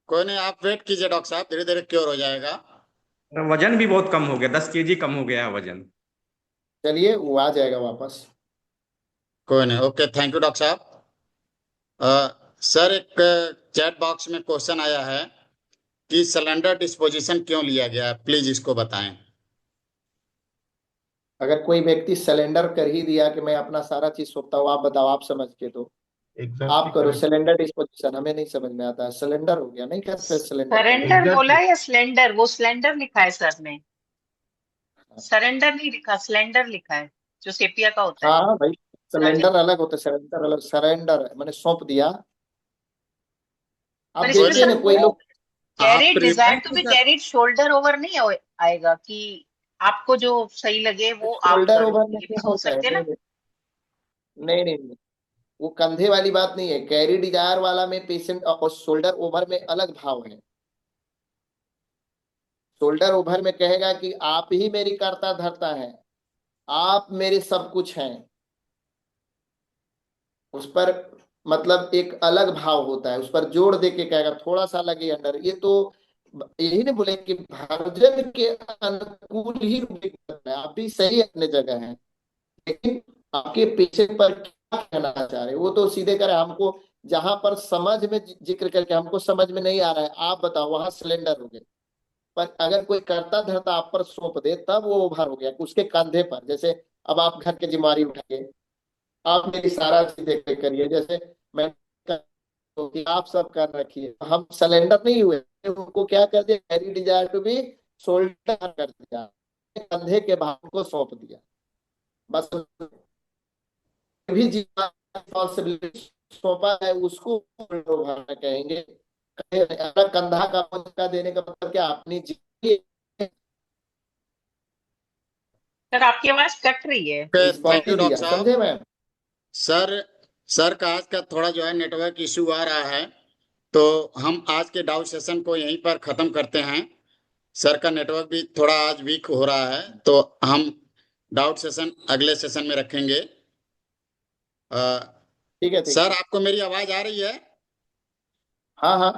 A: कोई नहीं, आप वेट कीजिए डॉक्टर साहब, धीरे धीरे क्योर हो जाएगा।
D: वजन भी बहुत कम हो गया, 10 kg कम हो गया है वजन।
B: चलिए वो आ जाएगा वापस।
A: कोई नहीं, ओके, थैंक यू डॉक्टर साहब। सर एक चैट बॉक्स में क्वेश्चन आया है कि सिलेंडर डिस्पोजिशन क्यों लिया गया है, प्लीज इसको बताएं।
B: अगर कोई व्यक्ति सिलेंडर कर ही दिया कि मैं अपना सारा चीज सौंपता हूँ, आप बताओ, आप समझ के तो
C: एग्जैक्टली
B: आप करो।
C: करेक्ट।
B: सिलेंडर डिस्पोजिशन हमें नहीं समझ में आता है, सिलेंडर हो गया, नहीं कहते सिलेंडर कर दिया।
E: सरेंडर बोला
C: एग्जैक्टली।
E: है या सिलेंडर? वो सिलेंडर लिखा है सर ने, सरेंडर नहीं लिखा, सिलेंडर लिखा है, जो सेपिया का होता है।
B: हाँ भाई,
E: राजन,
B: सिलेंडर अलग होता है, सरेंडर अलग। सरेंडर मैंने सौंप दिया। आप
E: पर इसमें
A: कोई
B: देखिए
A: नहीं,
E: सर
B: ना, कोई
E: वो
B: लोग।
A: आप
E: कैरिड, डिजायर टू
C: नहीं
E: be
C: sir.
E: Carried shoulder over नहीं आएगा कि आपको जो सही लगे वो आप
B: शोल्डर
E: करो,
B: ओवर
E: ये भी
B: नहीं
E: सोच
B: होता है,
E: सकते हैं
B: नहीं
E: ना।
B: नहीं नहीं नहीं नहीं। वो कंधे वाली बात नहीं है, कैरी डिजायर वाला में पेशेंट और शोल्डर ओवर में अलग भाव है। शोल्डर ओवर में कहेगा कि आप ही मेरी कर्ता धर्ता है, आप मेरे सब कुछ हैं। उस पर मतलब एक अलग भाव होता है, उस पर जोड़ दे के कहेगा, थोड़ा सा लगे अंडर। ये तो यही नहीं बोले कि भार्जन के अनुकूल ही रूब्रिक है, आप भी सही अपने जगह हैं, लेकिन आपके पीछे पर क्या कहना चाह रहे हैं वो तो सीधे करे हमको। जहां पर समझ में जिक्र करके हमको समझ में नहीं आ रहा है, आप बताओ, वहां सिलेंडर हो गए। पर अगर कोई करता धरता आप पर सौंप दे तब वो ओवर हो गया, उसके कंधे पर। जैसे अब आप घर की जिम्मेदारी उठाइए, आप मेरी सारा चीज देख रेख करिए, जैसे मैं तो कि आप सब कर रखिए, हम सिलेंडर नहीं हुए। उनको क्या कर दिया, carry desire to be shoulder कर दिया, कंधे के भाग को सौंप दिया बस। भी रिस्पॉन्सिबिलिटी सौंपा है उसको उठाना कहेंगे। अपना कंधा का बोझ देने का मतलब क्या, अपनी
E: सर आपकी आवाज कट रही है।
A: थैंक यू
B: रिस्पॉन्सिबिलिटी
A: डॉक्टर
B: दिया,
A: साहब।
B: समझे मैम।
A: सर सर का आज का थोड़ा जो है नेटवर्क इशू आ रहा है, तो हम आज के डाउट सेशन को यहीं पर खत्म करते हैं। सर का नेटवर्क भी थोड़ा आज वीक हो रहा है, तो हम डाउट सेशन अगले सेशन में रखेंगे। अ,
B: ठीक है, ठीक
A: सर
B: है।
A: आपको मेरी आवाज आ रही है?
B: हाँ हाँ,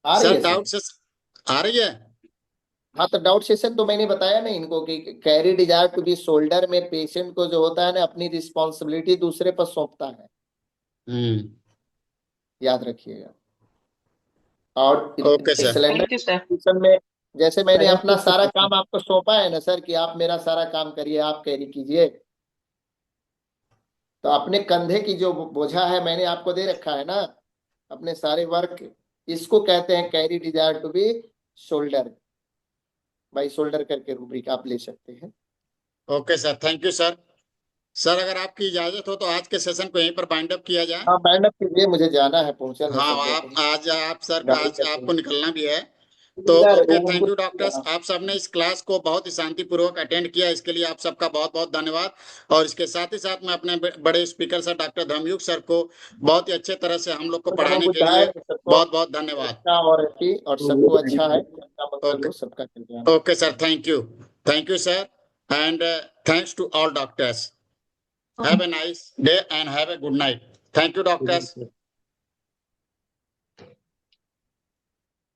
B: आ रही
A: सर
B: है सर।
A: डाउट सेशन आ रही है?
B: हाँ तो डाउट सेशन तो मैंने बताया ना इनको कि carry desire to be shoulder में पेशेंट को जो होता है ना, अपनी रिस्पॉन्सिबिलिटी दूसरे पर सौंपता है,
A: हम्म।
B: याद रखिएगा। और
A: okay sir.
B: Cylinder
E: thank you sir.
B: Distribution में जैसे मैंने अपना सारा काम आपको सौंपा है ना सर, कि आप मेरा सारा काम करिए, आप कैरी कीजिए, तो अपने कंधे की जो बोझा है मैंने आपको दे रखा है ना, अपने सारे वर्क, इसको कहते हैं carry desire to be shoulder by shoulder करके रूब्रिक आप ले सकते हैं।
A: Okay sir, thank you sir. Sir अगर आपकी इजाजत हो तो आज के सेशन को यहीं पर बाइंड अप किया जाए।
B: हाँ, बाइंड अप कीजिए, मुझे जाना है, पहुंचल है
A: हाँ,
B: सब
A: आप
B: जगह,
A: आज आप सर
B: गाड़ी
A: आज
B: करके।
A: आपको निकलना भी है। तो
B: इधर
A: ओके,
B: वो
A: थैंक यू
B: कुछ-
A: डॉक्टर्स, आप सबने इस क्लास को बहुत ही शांतिपूर्वक अटेंड किया, इसके लिए आप सबका बहुत बहुत धन्यवाद। और इसके साथ ही साथ मैं अपने बड़े speaker sir doctor Dharmyug sir को बहुत ही अच्छे तरह से हम लोग को पढ़ाने के लिए
B: सबको
A: बहुत बहुत धन्यवाद।
B: अच्छा और सबको अच्छा है, सबका मंगल हो, सबका कल्याण हो।
A: Okay sir, thank you sir, and thanks to all doctors. Have a nice day and have a good night. Thank you doctors.